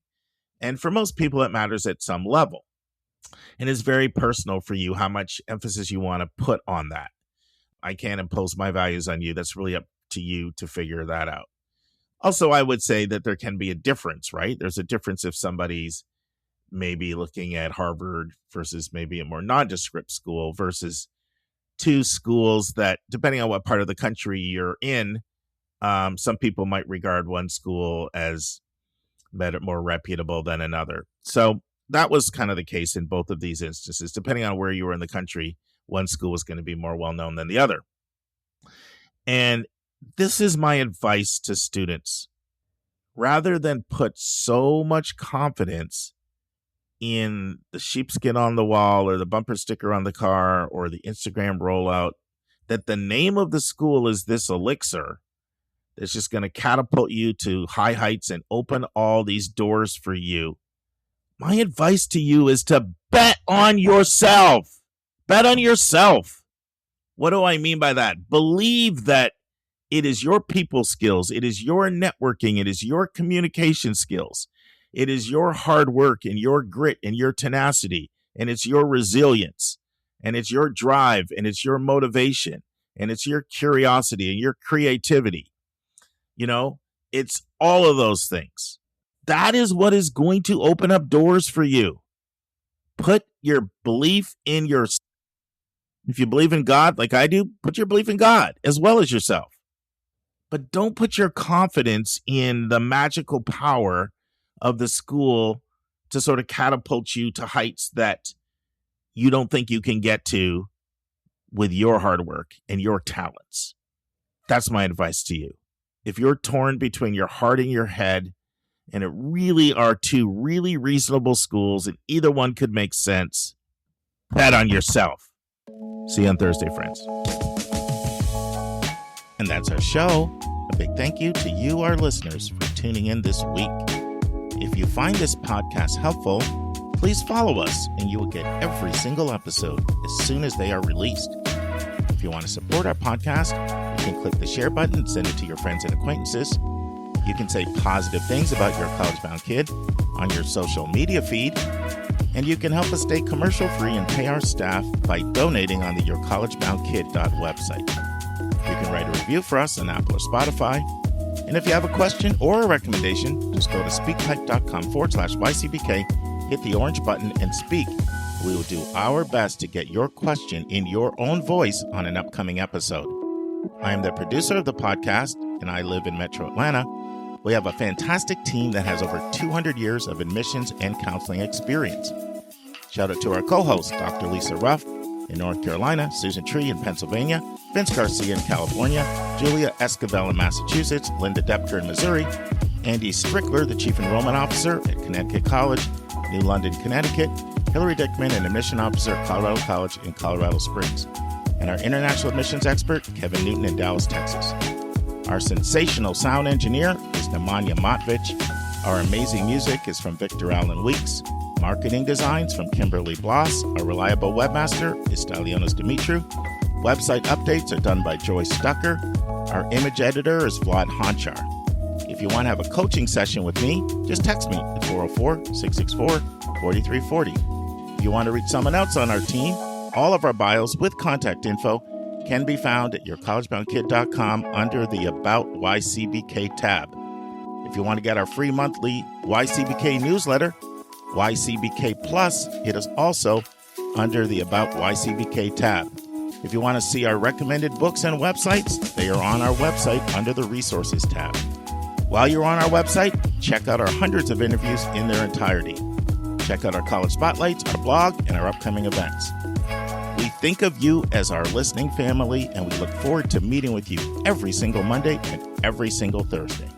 And for most people, it matters at some level. And it's very personal for you how much emphasis you want to put on that. I can't impose my values on you. That's really up to you to figure that out. Also, I would say that there can be a difference, right? There's a difference if somebody's maybe looking at Harvard versus maybe a more nondescript school versus two schools that, depending on what part of the country you're in, some people might regard one school as better, more reputable than another. So that was kind of the case in both of these instances. Depending on where you were in the country, one school was going to be more well-known than the other. And this is my advice to students. Rather than put so much confidence in the sheepskin on the wall or the bumper sticker on the car or the Instagram rollout, that the name of the school is this elixir, that's just going to catapult you to high heights and open all these doors for you. My advice to you is to bet on yourself. Bet on yourself. What do I mean by that? Believe that it is your people skills. It is your networking. It is your communication skills. It is your hard work and your grit and your tenacity. And it's your resilience. And it's your drive. And it's your motivation. And it's your curiosity and your creativity. You know, it's all of those things. That is what is going to open up doors for you. Put your belief in your, if you believe in God like I do, put your belief in God as well as yourself. But don't put your confidence in the magical power of the school to sort of catapult you to heights that you don't think you can get to with your hard work and your talents. That's my advice to you. If you're torn between your heart and your head, and it really are two really reasonable schools, and either one could make sense, bet on yourself. See you on Thursday, friends. And that's our show. A big thank you to you, our listeners, for tuning in this week. If you find this podcast helpful, please follow us and you will get every single episode as soon as they are released. If you want to support our podcast, you can click the share button and send it to your friends and acquaintances. You can say positive things about your college-bound kid on your social media feed. And you can help us stay commercial-free and pay our staff by donating on the yourcollegeboundkid.website. You can write a review for us on Apple or Spotify. And if you have a question or a recommendation, just go to speakpipe.com/YCBK, hit the orange button, and speak. We will do our best to get your question in your own voice on an upcoming episode. I am the producer of the podcast, and I live in Metro Atlanta. We have a fantastic team that has over 200 years of admissions and counseling experience. Shout out to our co-hosts, Dr. Lisa Ruff in North Carolina, Susan Tree in Pennsylvania, Vince Garcia in California, Julia Esquivel in Massachusetts, Linda Depker in Missouri, Andy Strickler, the Chief Enrollment Officer at Connecticut College, New London, Connecticut, Hilary Dickman, an Admission Officer at Colorado College in Colorado Springs, and our International Admissions Expert, Kevin Newton in Dallas, Texas. Our sensational sound engineer is Nemanja Motvich. Our amazing music is from Victor Allen Weeks. Marketing designs from Kimberly Bloss. Our reliable webmaster is Stylionis Dimitru. Website updates are done by Joyce Stucker. Our image editor is Vlad Honchar. If you want to have a coaching session with me, just text me at 404-664-4340. If you want to reach someone else on our team, all of our bios with contact info can be found at yourcollegeboundkid.com under the About YCBK tab. If you want to get our free monthly YCBK newsletter, YCBK Plus, it is also under the About YCBK tab. If you want to see our recommended books and websites, they are on our website under the Resources tab. While you're on our website, check out our hundreds of interviews in their entirety. Check out our college spotlights, our blog, and our upcoming events. We think of you as our listening family, and we look forward to meeting with you every single Monday and every single Thursday.